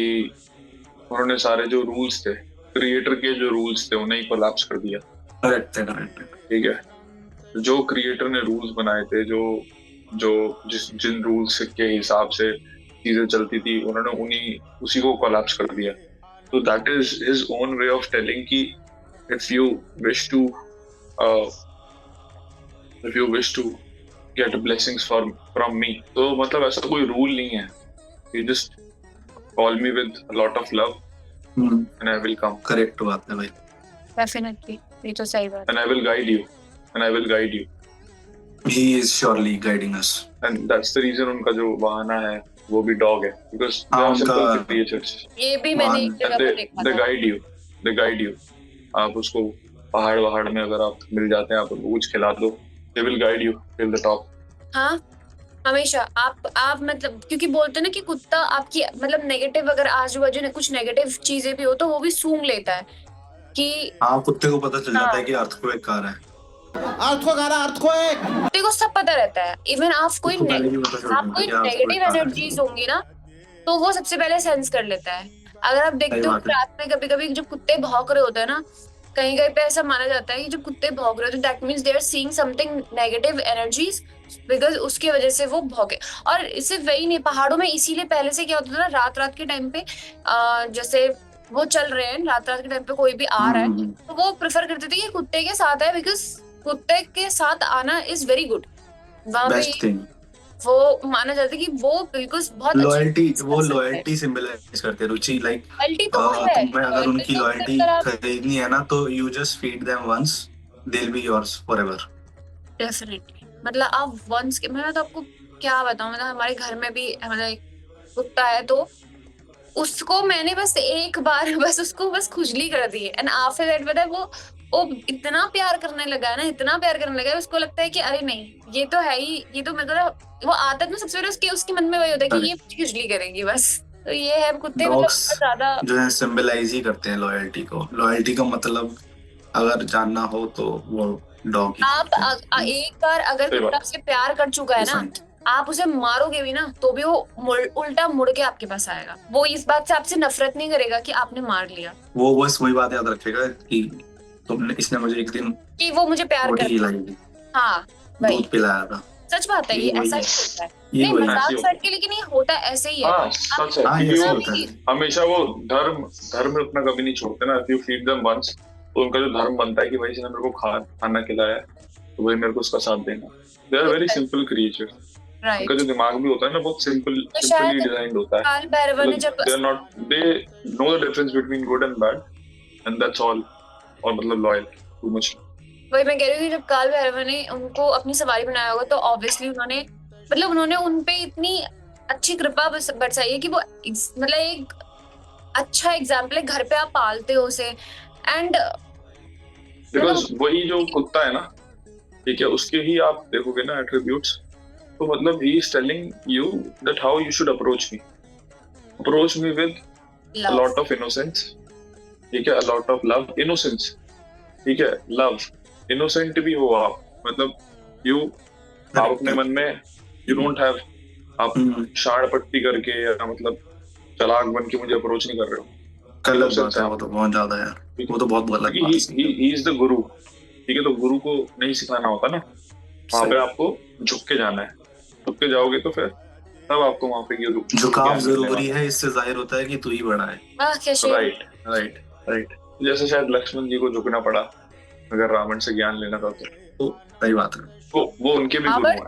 उन्होंने सारे जो रूल्स थे, क्रिएटर के जो रूल्स थे, उन्हें कोलैप्स कर दिया। करेक्ट है। ठीक है, जो क्रिएटर ने रूल्स बनाए थे, जो जो जिन रूल्स के हिसाब से चीजें चलती थी, उन्होंने उसी को कोलैप्स कर दिया। तो that is his own way of telling कि if you wish to uh, if you wish to get blessings from me, तो मतलब ऐसा कोई रूल नहीं है, you just call me with a lot of love and I will come, correct बात है भाई, डेफिनेटली ये तो सही बात and I will guide you, he is surely guiding us, and that's the reason उनका जो वाहना है वो भी डॉग है, because they are simple creatures, है। ये भी मैंने एक जगह पे देखा था। they guide you। आप उसको पहाड़ में अगर आप मिल जाते हैं, आप उनको कुछ खिला दो, they will guide you till the top। हाँ हमेशा आप मतलब क्योंकि बोलते हैं ना कि कुत्ता आपकी मतलब नेगेटिव, अगर आजू बाजू ने कुछ नेगेटिव चीजें भी हो तो वो भी सूंघ लेता है कि हाँ, कुत्ते को पता चल जाता है कि अर्थक्वेक आ रहा है, कुत्ते को सब पता रहता है। इवन आप कोई नेगेटिव एनर्जीज होंगी ना तो वो सबसे पहले सेंस कर लेता है। अगर आप देखते हो रात में कभी कभी जो कुत्ते भौंक रहे होते हैं ना, कहीं कहीं पे ऐसा माना जाता है कि जब कुत्ते भौंक रहे होते हैं that means they are seeing something negative energies, because उसकी वजह से वो भौंके। और सिर्फ वही नहीं, पहाड़ों में इसीलिए पहले से क्या होता था ना, रात के टाइम पे जैसे वो चल रहे हैं, रात के टाइम पे कोई भी आ रहा है तो वो प्रेफर करते थे कि कुत्ते के साथ है, बिकॉज कुत्ते के साथ आना इज वेरी गुड। वहां पे वो माना जाता है कि वो बिल्कुल बहुत लॉयल्टी सिंबलाइज करते हैं रुचि, लाइक तुम्हें अगर उनकी लॉयल्टी खरीदनी है ना तो you just feed them once, they will be yours forever. Definitely, मतलब आप वंस के, मैं तो आपको क्या बताऊं, मतलब हमारे घर में भी मतलब एक कुत्ता है तो उसको मैंने बस एक बार बस उसको बस खुजली कर दी एंड आफ्टर दैट पता है वो इतना प्यार करने लगा है ना, इतना प्यार करने लगा है, उसको लगता है कि अरे नहीं ये तो है ही, ये तो मतलब वो आदत में सबसे पहले उसके मन में वही होता है कि ये खुजली करेगी बस। तो ये है कुत्ते मतलब बहुत ज्यादा जो है सिंबलाइज ही करते हैं लॉयल्टी को। लॉयल्टी का मतलब अगर जानना हो तो वो डॉग ही। आप एक बार अगर कुत्ता से प्यार कर चुका है ना, आप उसे मारोगे भी ना तो भी वो उल्टा मुड़ के आपके पास आएगा। वो इस बात से आपसे नफरत नहीं करेगा कि आपने मार लिया, वो बस वही बात याद रखेगा कि तुमने, इसने मुझे एक दिन कि वो मुझे प्यार करता है। हाँ दूध पिलाया था। सच बात है, ये ऐसा ही होता है। नहीं मजाक साइड के, लेकिन ये होता ऐसे ही है। हाँ सच है। हमेशा वो धर्म अपना कभी नहीं छोड़ते ना। If you feed them once तो उनका जो धर्म बनता है कि भाई इसने मेरे को खाना खिलाया तो भाई मेरे को उसका साथ देना। They are very simple creature. उनका जो दिमाग भी होता है ना बहुत सिंपली डिजाइन्ड होता है। काल भैरव ने जब they know the difference between good and bad and that's all. और मतलब लॉयल टू मच। वही मैं कह रही हूँ कि जब काल भैरव ने उनको अपनी सवारी बनाया होगा तो ऑब्वियसली उन्होंने मतलब उन्होंने उनपे इतनी अच्छी कृपा बरसाई है कि वो मतलब एक अच्छा एग्जाम्पल है, घर पे आप पालते हो उसे एंड बिकॉज वही जो कुत्ता है ना, ठीक है, उसके ही आप देखोगे ना एट्रीब्यूट्स, तो मतलब he is telling you that how you should approach me with a lot of innocence, ठीक है, a lot of love, innocence, ठीक है, लव, इनोसेंट भी हो आप, मतलब यू आप अपने मन में यू डोंट हैव आप शाड़ पट्टी करके या मतलब चालाक बन के मुझे अप्रोच नहीं कर रहे हो। गलत बात है वो तो बहुत ज्यादा यार, वो तो बहुत गलत बात है। ही इज द गुरु, ठीक है, तो गुरु को नहीं सिखाना होता ना, वहां पे आपको झुक के जाना है, झुक के जाओगे तो फिर तब आपको वहां पे झुकाव जरूरी है, इससे जाहिर होता है कि तू ही बड़ा है। Right right right. जैसे शायद लक्ष्मण जी को झुकना पड़ा अगर रावण से ज्ञान लेना था तो सही बात है, वो उनके भी गुरु हैं,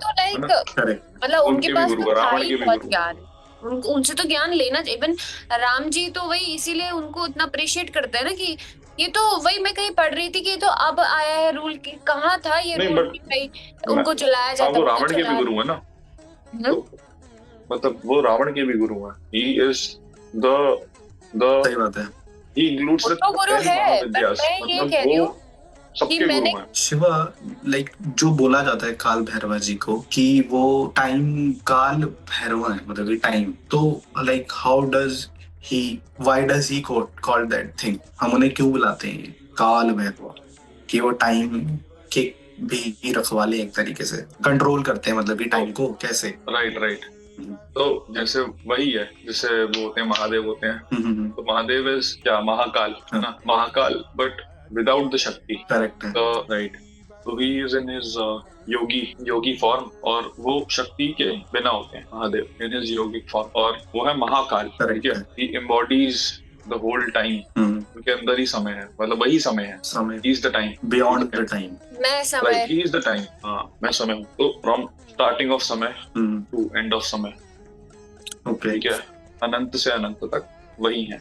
मतलब उनके पास तो रावण के भी बहुत ज्ञान, उनसे तो ज्ञान लेना। इवन राम जी तो वही इसीलिए उनको इतना अप्रिशिएट करते हैं ना कि ये तो वही मैं कहीं पढ़ रही थी कि तो अब आया है रूल, की कहाँ था ये रूल कि भाई उनको चलाया जाता। वो रावण के भी गुरु है ना, तो मतलब वो रावण के भी गुरु हैं। ही इज द सही बात है, ही इंक्लूड्स द गुरु है, मैं ये कह रही हूँ कि मैंने शिवा लाइक जो बोला जाता है काल भैरवा जी को कि वो टाइम काल भैरवा है, मतलब टाइम, तो like how does he why does he call that thing, हम उन्हें क्यों बुलाते हैं काल भैरवा, कि वो टाइम के भी रखवाले एक तरीके से कंट्रोल करते हैं, मतलब कि टाइम को कैसे। राइट तो जैसे वही है, जैसे वो होते हैं महादेव होते हैं, तो महादेव इज क्या, महाकाल है ना, Mahakal but without the Shakti. Correct. Right. So he is in his yogi form, और वो शक्ति के बिना होते हैं Mahadev in his yogic form, और वो है महाकाल, ठीक है, he embodies the whole time, उनके अंदर ही समय है, मतलब वही समय है, he is the time, beyond the time, मैं समय, right, he is the time, हाँ मैं समय हूँ, तो from starting of समय to end of समय, okay, ठीक है, अनंत से अनंत तक वही है,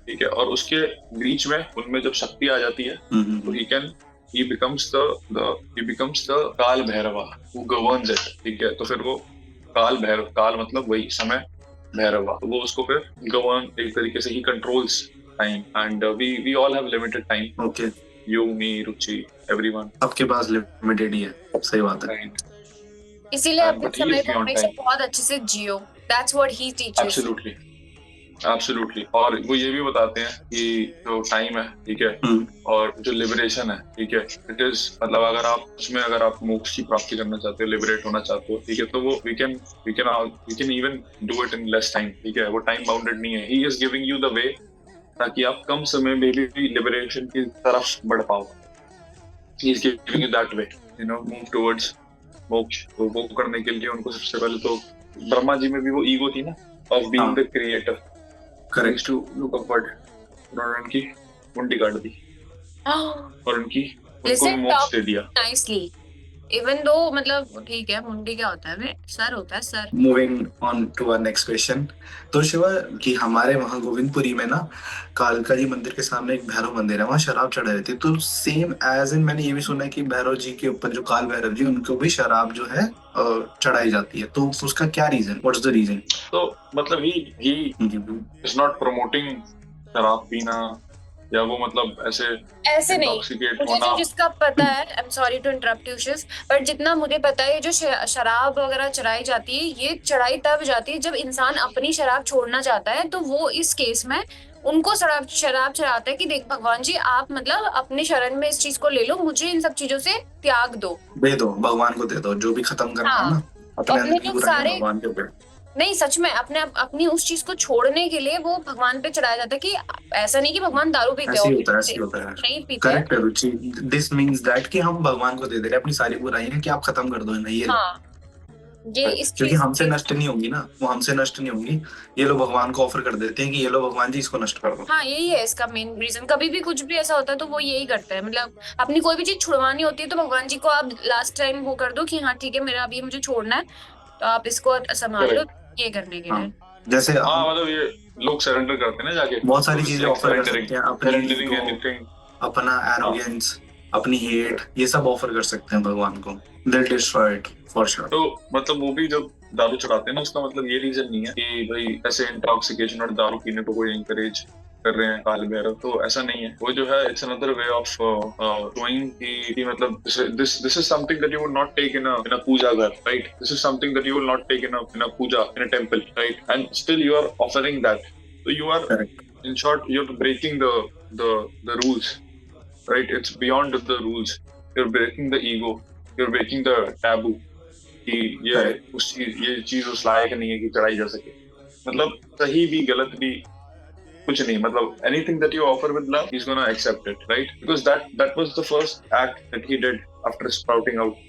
ठीक है, और उसके बीच में उनमें जब शक्ति आ जाती है तो he becomes the काल भैरवा who governs it, ठीक है, तो फिर वो काल भैरव, काल मतलब वही समय, भैरवा, तो वो उसको फिर गवर्न एक तरीके से ही controls time, and we all have limited time, okay, you, me, Ruchi, everyone, सबके पास लिमिटेड ही है, सही बात है, इसीलिए अपने समय को हमेशा बहुत अच्छे से जियो, that's what he teaches. Absolutely. और वो ये भी बताते हैं कि जो टाइम है, ठीक है, और जो लिबरेशन है, ठीक है, इट इज मतलब अगर आप मोक्ष की प्राप्ति करना चाहते हो, लिबरेट होना चाहते हो, ठीक है, तो वो we can even do it in less time, ठीक है, वो टाइम बाउंडेड नहीं है, he is giving you the way ताकि आप कम समय में भी लिबरेशन की तरफ बढ़ पाओ, he is giving you that way, move towards मोक्ष। तो वो करने के लिए उनको सबसे पहले तो ब्रह्मा जी में भी वो ईगो थी ना, of being the creator, correct to look upward, उन्होंने उनकी मुंडी काट दी और उनको मोक्ष दे दिया नाइसली, इवन दो मतलब ठीक है, मुंडी क्या होता है, सर होता है, sir. Moving on to our next question, तो शिवा कि हमारे वहाँ गोविंदपुरी में ना कालका जी मंदिर के सामने एक भैरव मंदिर है, वहाँ शराब चढ़ाई रहती है, तो सेम एज इन मैंने ये भी सुना है कि भैरव जी के ऊपर जो काल भैरव जी उनको भी शराब जो है चढ़ाई जाती है, तो उसका क्या रीजन, व्हाट्स द रीजन? तो मतलब ही इज नॉट प्रमोटिंग शराब पीना या वो मतलब ऐसे नहीं, मुझे जिसका पता है, I am sorry to interrupt you शिश, बट जितना मुझे पता है जो शराब वगैरह चढ़ाई जाती है, ये चढ़ाई तब जाती है जब इंसान अपनी शराब छोड़ना चाहता है, तो वो इस केस में उनको शराब चढ़ाता है कि देख भगवान जी आप मतलब अपने शरण में इस चीज को ले लो, मुझे इन सब चीजों से त्याग दो, दे दो, भगवान को दे दो, जो भी खत्म करना है ना अपने जो सारे भगवान के ऊपर, नहीं सच में अपनी उस चीज को छोड़ने के लिए वो भगवान पे चढ़ाया जाता है, कि ऐसा नहीं कि भगवान दारू पीते हो, नहीं पीते, करेक्ट है रुचि, दिस मींस दैट कि हम भगवान को दे दे रहे हैं अपनी सारी बुराइयां कि आप खत्म कर दो ना, ये क्योंकि हमसे नष्ट नहीं होंगी ना, वो हमसे नष्ट नहीं होंगी, ये लोग भगवान को ऑफर कर देते हैं कि ये लो भगवान जी इसको नष्ट कर दो। हाँ यही है इसका मेन रीजन, कभी भी कुछ भी ऐसा होता है तो वो यही करते हैं, मतलब अपनी कोई भी चीज छुड़वानी होती है तो भगवान जी को आप लास्ट टाइम वो कर दो कि हाँ ठीक है मेरा अभी मुझे छोड़ना है, तो आप इसको संभाल लो, ये करने के लिए जैसे मतलब ये लोग सरेंडर करते हैं ना जाके, बहुत सारी चीजें ऑफर कर सकते हैं, अपना एरोगेंस, अपनी हेट, ये सब ऑफर कर सकते हैं भगवान को। They'll destroy it for sure. तो मतलब वो भी जब दारू चढ़ाते हैं ना, उसका मतलब ये रीजन नहीं है कि भाई ऐसे इंटॉक्सिकेशन और दारू पीने को कोई इंकरेज कर रहे हैं काल भैरव, तो ऐसा नहीं है। वो जो है it's another way of showing कि मतलब this is something that you would not take in a puja ghar, right? This is something that you will not take in a puja in a temple, right? And still you are offering that, so you are, Correct. in short, you're breaking the rules, right? It's beyond the rules. You're breaking the ego. You're breaking the taboo. कि ये चीज उस लायक नहीं है कि चढ़ाई जा सके। मतलब सही भी गलत भी कुछ नहीं, मतलब anything that you offer with love, he's gonna accept it, right? Because that was the first act that he did after sprouting out,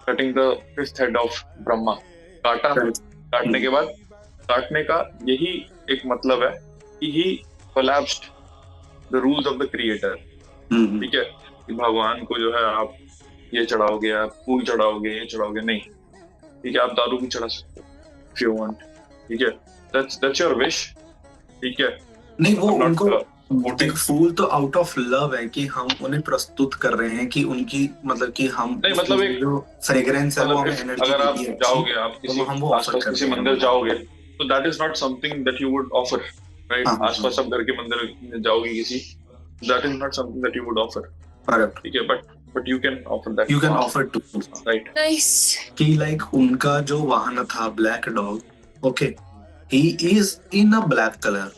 cutting the fifth head of Brahma. काटने के बाद, काटने का यही एक मतलब है कि he collapsed the rules of the creator. ठीक है, कि भगवान को जो है आप ये चढ़ाओगे, आप फूल चढ़ाओगे, ये चढ़ाओगे, नहीं। ठीक है, आप दारू भी चढ़ा सकते हो if you want, ठीक है, that's your wish, ठीक है। नहीं, वो उनको एक फूल तो आउट ऑफ लव है कि हम उन्हें प्रस्तुत कर रहे हैं कि उनकी मतलब कि हम नहीं, मतलब एक जो फ्रेग्रेंस है वो हमें मतलब एनर्जी अगर आप देती है, जाओगे, आप किसी आसपास किसी मंदिर जाओगे, तो that is not something that you would offer, right? आसपास आप घर के मंदिर में जाओगे किसी, that is not something that you would offer, ठीक है, but you can offer that, you can offer too, right? Nice. कि लाइक उनका जो वाहन था black dog, okay, he is in a black colour,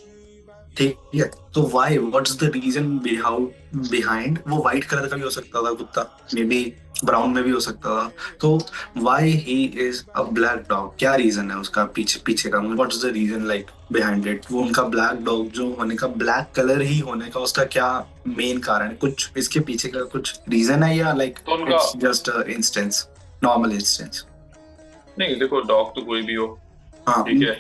ठीक है, तो why, what's the reason behind? वो व्हाइट कलर का भी हो सकता था कुत्ता, मे बी ब्राउन में भी हो सकता था, तो why he is a black dog? क्या रीजन है उसका पीछे का? What's the reason like behind it? वो उनका ब्लैक डॉग जो होने का, ब्लैक कलर ही होने का, उसका क्या मेन कारण है? कुछ इसके पीछे का कुछ रीजन है या like it's just a instance, normal instance? नहीं, देखो, डॉग तो कोई भी हो, ठीक है,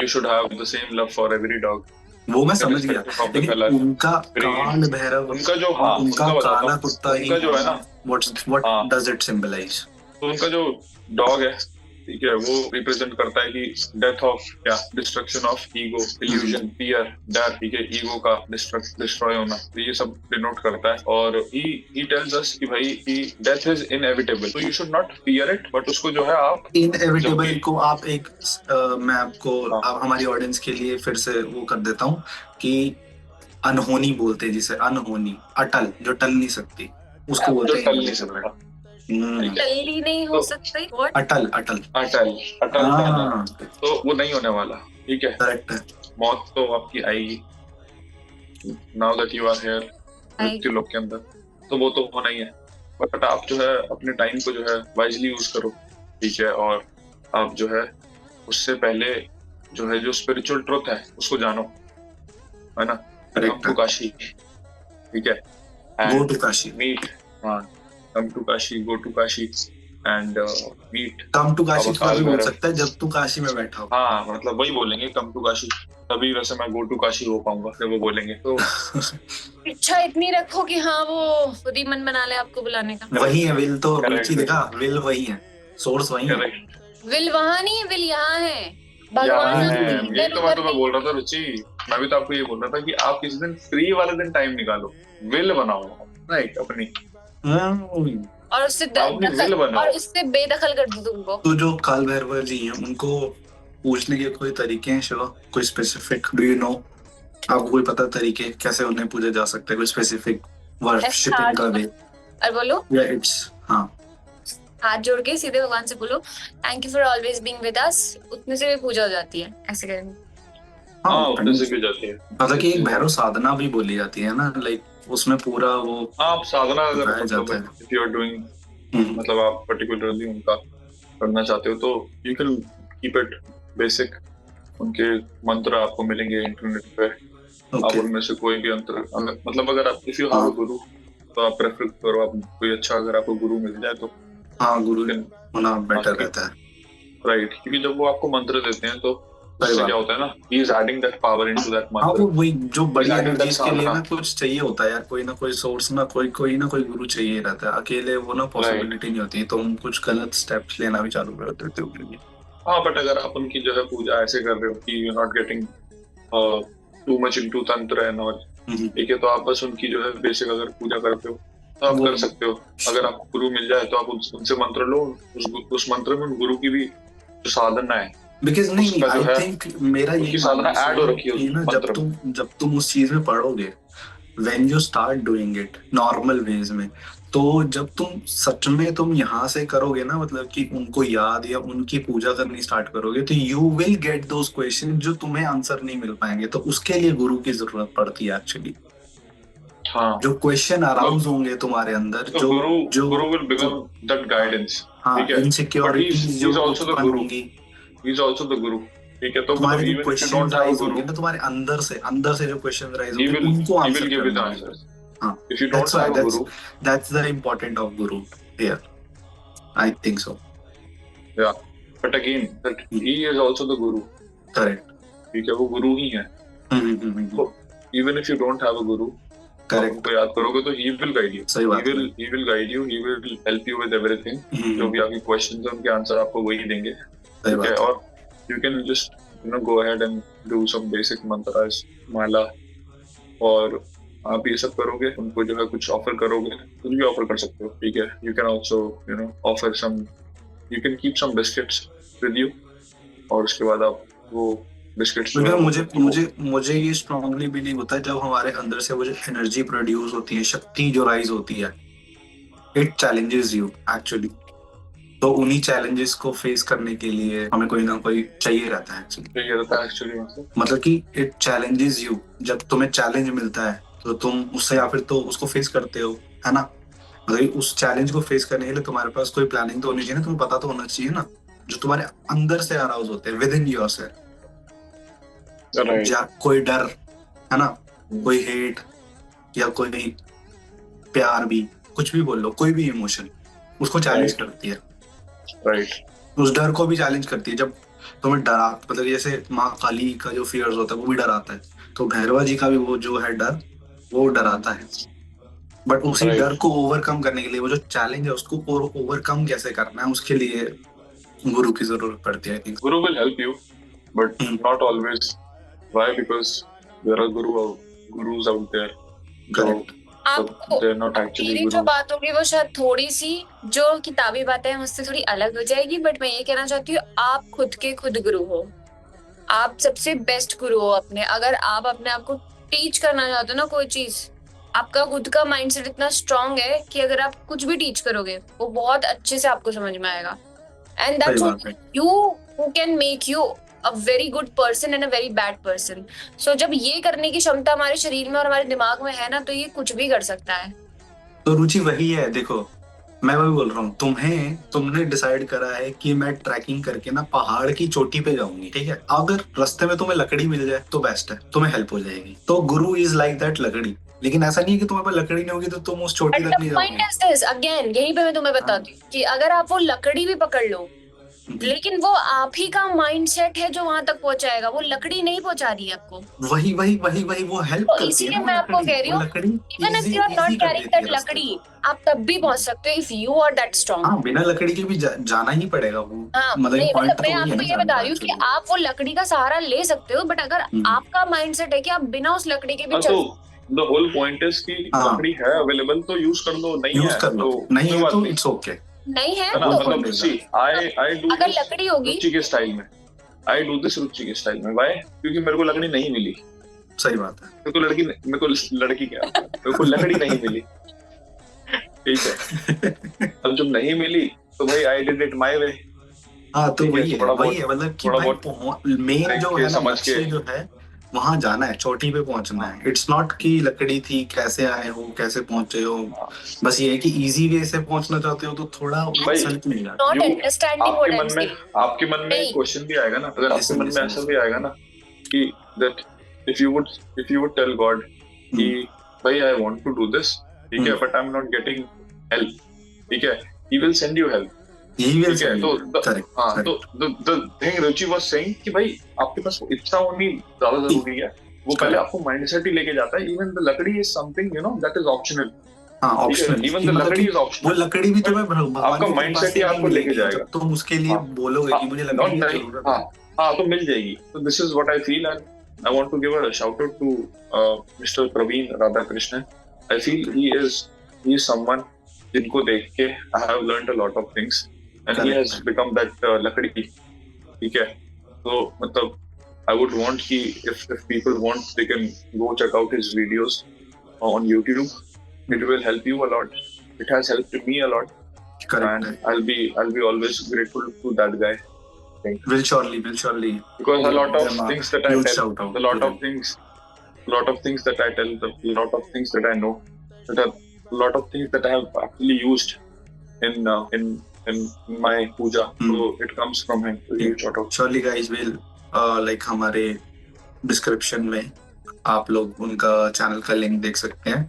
you should have the same love for every dog, वो मैं समझ गया, लेकिन उनका काल भैरव, उनका जो उनका काला कुत्ता ही उनका जो है ना, व्हाट डज इट सिंबलाइज? तो उनका जो डॉग है, ठीक है, वो रिप्रेजेंट करता है कि डेथ ऑफ, क्या, destruction of ego, illusion, fear, डर, ठीक है, ईगो का डिस्ट्रॉय होना, तो ये सब डिनोट करता है। और ही टेल्स अस कि भाई कि डेथ इज इनएविटेबल, तो you should not fear it, but उसको जो है आप इनएविटेबल को आप एक मैं आपको हमारी ऑडियंस के लिए फिर से वो कर देता हूँ कि अनहोनी बोलते हैं जिसे, अनहोनी, अटल, जो टल नहीं सकती, उसको बोलते हैं टल नहीं सकता, टल्ली नहीं हो सकती, अटल अटल अटल अटल, तो वो नहीं होने वाला, ठीक है, करेक्ट है। मौत तो आपकी आएगी, now that you are here, मृत्यु लोक के अंदर, तो वो तो होना ही है, बट आप जो है अपने टाइम को जो है वाइजली यूज करो, ठीक है, और आप जो है उससे पहले जो है जो स्पिरिचुअल ट्रुथ है उसको जानो, है ना? कम टू काशी, ठीक है, गो टू काशी, मीट, हाँ, come to Kashi, go to Kashi and meet. Come to Kashi तो भी बोल सकता है जब तू काशी में बैठा हो, हाँ, मतलब वही बोलेंगे कम टू काशी, तभी वैसे मैं गो टू काशी हो पाऊंगा जब वो बोलेंगे, तो इच्छा इतनी रखो कि हाँ वो खुद ही मन बना ले आपको बुलाने का। वही है विल, तो रुचि देखा, विल वही है, सोर्स वही है, विल वहाँ नहीं है, विल यहाँ है, भगवान है। ये तो मैं बोल रहा था रुचि, मैं भी तो आपको ये बोल रहा था कि आप किसी दिन फ्री वाले दिन टाइम निकालो, विल बनाओ, राइट, अपनी, और उससे बेदखल कर दो तुमको। तो जो काल भैरव जी हैं उनको पूजने के कोई तरीके हैं शिवा, कोई स्पेसिफिक, डू यू नो, आपको कोई पता तरीके कैसे उन्हें पूजा जा सकता है, कोई स्पेसिफिक वर्शिपिंग का वे? और बोलो, या इट्स, हाँ, हाथ जोड़ के सीधे भगवान से बोलो thank you for always being with us, उतने से भी पूजा हो जाती है, ऐसे करेंगे। हाँ, उतने से भी जाती है, मतलब कि एक भैरव साधना भी बोली जाती है ना, लाइक उसमें पूरा वो आप साधना अगर इफ यू आर डूइंग, मतलब आप पर्टिकुलरली उनका करना चाहते हो, तो you can keep it basic, उनके मंत्र आपको मिलेंगे इंटरनेट पे, आप उनमें से कोई भी मतलब अगर आप इफ यू हैव अ गुरु, तो आप प्रेफर करो आप कोई अच्छा, अगर आपको गुरु मिल जाए तो हाँ, गुरु होना बेटर रहता है, राइट, क्योंकि जब वो आपको मंत्र देते हैं तो उससे क्या होता है ना, he is adding that power into that mantra। हाँ, वही जो बड़ी एनर्जीज के लिए ना कुछ चाहिए होता है यार, कोई ना कोई सोर्स, ना कोई ना कोई गुरु चाहिए रहता है, अकेले वो ना पॉसिबिलिटी नहीं होती, तो हम कुछ गलत स्टेप्स लेना भी चालू कर देते हो। हाँ, बट अगर आप उनकी जो है पूजा ऐसे कर रहे हो कि you not getting too much into तंत्र एंड ऑल, ठीक है, तो आप बस उनकी जो है बेसिक अगर पूजा करते हो, तो आप वो- कर सकते हो। अगर आपको गुरु मिल जाए तो आप उनसे मंत्र लो, उस मंत्र में गुरु की भी जो साधना है बिकॉज नहीं उसका जो आई है थिंक मेरा यही उनकी साधना मानना ऐड हो है रखी है कि उस ना मंत्र में। जब तुम उस चीज में पढ़ोगे, when you start doing it normal ways में, तो जब तुम सच में तुम यहाँ से करोगे ना, मतलब कि उनको याद या उनकी पूजा करनी स्टार्ट करोगे, तो you will get those question जो तुम्हें आंसर नहीं मिल पाएंगे। तो उसके लिए गुरु की जरूरत पड़ती है एक्चुअली। हाँ, जो क्वेश्चन तो अराउज होंगे तुम्हारे अंदर, तो जो गुरु जो विल जो बिकम दैट गाइडेंस, हाँ, ठीक है। बट ही इनसिक्योरिटीज जो इज आल्सो द उत्पन्न गुरु, होंगी, ही इज आल्सो द गुरु, ठीक है। तो तुम्हारे मतलब जो even if you question don't have a rise गुरु, होंगे ना, तुम्हारे अंदर से जो क्वेश्चन राइज he होंगे, will उनको he answer will give you the करने होंगे। answers. हाँ, If you don't that's why have a guru, that's the important of guru here, I think so. yeah, but again that he is also the guru, Correct. ठीक है, वो गुरु ही है। तो even if you don't have a guru, आप Correct. उनको याद करोगे तो he will guide you, सही बात है। he will guide you, he will help you with everything। जो भी आपकी क्वेश्चंस हैं उनके आंसर आपको वही देंगे, सही ठीक है। बात है। और you can just go ahead and do some basic mantras, माला, और आप ये सब करोगे, उनको जो है कुछ ऑफर करोगे, कुछ भी ऑफर कर सकते हो, ठीक है। You can also offer some, you can keep some biscuits with you, और उसके बाद आप वो बिस्किट्स मुझे ये स्ट्रांगली बिलीव होता है, जब हमारे अंदर से वो जो एनर्जी प्रोड्यूस होती है, शक्ति जो राइज होती है, इट चैलेंजेस यू एक्चुअली। तो उन्हीं चैलेंजेस को फेस करने के लिए हमें कोई ना कोई चाहिए रहता है एक्चुअली, मतलब कि इट चैलेंजेस यू। जब तुम्हें चैलेंज मिलता है तो तुम उससे या फिर तो उसको फेस करते हो, है ना। मतलब उस चैलेंज को फेस करने के लिए तुम्हारे पास कोई प्लानिंग तो होनी चाहिए ना, तुम्हें पता तो होना चाहिए ना, जो तुम्हारे अंदर से अराउज होते हैं, विद इन योरसेल्फ। या कोई डर, है ना, कोई हेट, या कोई प्यार, भी कुछ भी बोल लो, कोई भी इमोशन उसको चैलेंज करती है। राइट। उस डर को भी चैलेंज करती है। जब तुम्हें डरा, मतलब जैसे माँ काली का जो फियर्स होता है वो भी डराता है, तो भैरवा जी का भी वो जो है डर, वो डराता है। बट उसी डर को ओवरकम करने के लिए वो जो चैलेंज है उसको ओवरकम कैसे करना है, उसके लिए गुरु की जरूरत पड़ती है। Guru will help you but not always. Why? Because there are gurus out there, आपको they're not actually मेरी जो बात होगी वो शायद थोड़ी सी जो किताबी बातें हैं उससे थोड़ी अलग हो जाएगी, बट मैं ये कहना चाहती हूँ आप खुद गुरु हो। आप सबसे बेस्ट गुरु हो अपने। अगर आप अपने आप को टीच करना चाहते हो ना कोई चीज, आपका खुद का माइंडसेट इतना स्ट्रांग है कि अगर आप कुछ भी टीच करोगे वो बहुत अच्छे से आपको समझ में आएगा। And that's you who can make you a very good person and a very bad person. So जब ये करने की क्षमता हमारे शरीर में और हमारे दिमाग में है ना, तो ये कुछ भी कर सकता है। तो रुचि वही है, देखो मैं वही बोल रहा हूँ, तुमने डिसाइड करा है कि मैं ट्रैकिंग करके ना पहाड़ की चोटी पे जाऊंगी, ठीक है। अगर रास्ते में तुम्हें लकड़ी मिल जाए तो बेस्ट है, तुम्हें हेल्प हो जाएगी। तो गुरु इज लाइक दैट लकड़ी। लेकिन ऐसा नहीं है कि तुम्हारे पास लकड़ी नहीं होगी तो तुम उस चोटी तक नहीं जाओगे। अगेन यही पे मैं तुम्हें बताती हूँ कि अगर आप वो लकड़ी भी पकड़ लो, लेकिन वो आप ही का माइंडसेट है जो वहां तक पहुंचाएगा, वो लकड़ी नहीं पहुंचा रही है आपको। वही वो हेल्प करती है। इसीलिए मैं आपको कह रही हूँ, even if you are not carrying that lakdi, आप तब भी पहुंच सकते हो if you are that strong. हाँ, बिना लकड़ी के भी जाना ही पड़ेगा वो। हाँ, मतलब मैं आपको ये बता रही हूँ कि आप वो लकड़ी का सहारा ले सकते हो, बट अगर आपका माइंडसेट है कि आप बिना उस लकड़ी के भी चल। The whole point is कि लकड़ी है अवेलेबल तो यूज कर लो, नहीं है तो इट्स ओके। नहीं है तो मतलब I do अगर लकड़ी होगी रुचि के स्टाइल में, I do this रुचि के स्टाइल में। Why? क्योंकि मेरे को लकड़ी नहीं मिली। सही बात है। मेरे को लकड़ी नहीं मिली, ठीक है। अब जब नहीं मिली तो भाई I did it my way। हाँ, तो वही है मतलब कि मेन जो है समझ के जो है वहां जाना है, चोटी पे पहुंचना है। इट्स नॉट कि लकड़ी थी, कैसे आए हो, कैसे पहुंचे हो, बस ये है कि इजी वे से पहुंचना चाहते हो तो थोड़ा हेल्प मिल जाता है। आपके मन में क्वेश्चन भी आएगा ना, अगर आपके मन में ऐसा भी आएगा ना कि that if you would tell God कि भाई I want to do this, ठीक है, but I'm not getting help, ठीक है, He will send you help। ठीक है, तो the thing Ruchi was saying कि भाई आपके पास इच्छा होनी ज्यादा जरूरी है। वो पहले आपको माइंडसेट ही लेके जाता है। Even the लकड़ी is something that is optional। हाँ, ऑप्शनल। Even the लकड़ी is optional। वो लकड़ी भी तुम्हें आपका माइंडसेट ही आपको लेके जाएगा। तुम उसके लिए बोलोगे कि मुझे लकड़ी की जरूरत है, हाँ तो मिल जाएगी। So this is what I feel and I want to give a shout out to Mr. Praveen Radhakrishnan। I feel he is he is someone जिनको देख के I have learned a lot of things and he has become that लकड़ी, ठीक है? तो मतलब I would want कि if people want they can go check out his videos on YouTube. It will help you a lot. It has helped me a lot. Correct. And I'll be always grateful to that guy. Will surely. Because a lot of things that I huge tell, shout out a lot of things that I tell, a lot of things that I know, that are a lot of things that I have actually used in my puja. So it comes from him. So huge shout out. Surely guys will like हमारे description में आप लोग उनका channel का link देख सकते हैं,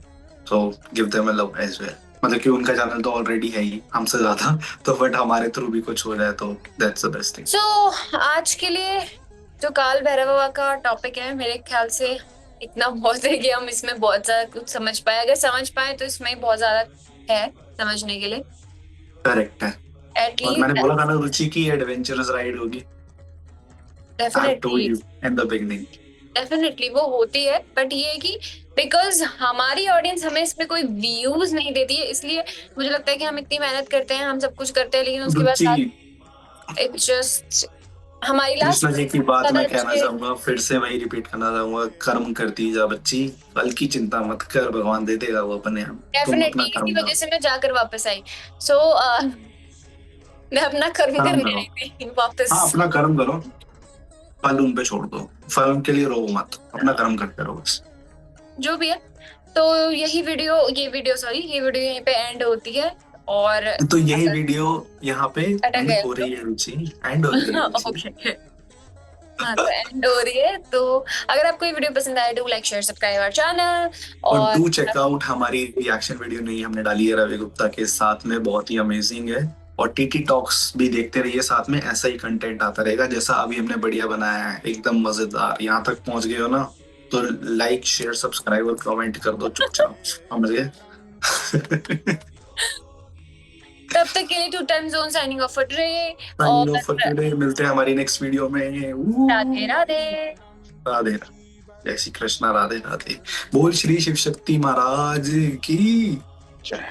तो give them a love as well. मतलब कि उनका चैनल तो ऑलरेडी है ही हमसे ज्यादा, तो बट हमारे थ्रू भी कुछ हो जाए तो दैट्स द बेस्ट थिंग। सो आज के लिए जो काल भैरव बाबा का टॉपिक है, मेरे ख्याल से इतना बहुत है कि हम इसमें बहुत ज्यादा कुछ समझ पाए। अगर समझ पाए तो इसमें बहुत ज्यादा है समझने के लिए। करेक्ट है। और मैंने बोला था ना रुचि की एडवेंचरस राइड होगी। डेफिनेटली वो होती है, बट ये है कि बिकॉज हमारी ऑडियंस हमें इसमें कोई व्यूज नहीं देती है, इसलिए मुझे लगता है कि हम इतनी मेहनत करते हैं, हम सब कुछ करते हैं, लेकिन उसके बाद इट्स जस्ट हमारी कृष्णा जी की बात मैं कहना चाहूंगा, फिर से वही रिपीट करना चाहूंगा, कर्म करती जा बच्ची, फल की चिंता मत कर, भगवान दे देगा वो अपने आप। डेफिनेटली इसी वजह से मैं जाकर वापस आई। सो मैं अपना कर्म करने आई थी वापस। हाँ, अपना कर्म करो, फल उन पे छोड़ दो, फल उनके लिए रो मत, अपना कर्म करते रहो बस। जो भी है, तो यही वीडियो यहीं पे एंड होती है। और तो यही वीडियो यहाँ पे एंड हो रही है रुचि, एंड हो रही है। हाँ, तो एंड हो रही है। तो अगर आपको ये वीडियो पसंद आए, do like share subscribe our channel और डू चेक आउट हमारी रिएक्शन वीडियो नहीं हमने डाली है रवि गुप्ता के साथ में, बहुत ही अमेजिंग है। और टीटी टॉक्स भी देखते रहिए, साथ में ऐसा ही कंटेंट आता रहेगा जैसा अभी हमने बढ़िया बनाया है, एकदम मजेदार। यहाँ तक पहुंच गए हो ना, तो लाइक शेयर सब्सक्राइब और कमेंट कर दो चुपचाप, समझ गए? तब तक के लिए to time zone signing off for today. मिलते हैं हमारी नेक्स्ट वीडियो में। राधे राधे। राधे जय श्री कृष्णा, राधे राधे। बोल श्री शिव शक्ति महाराज की जय।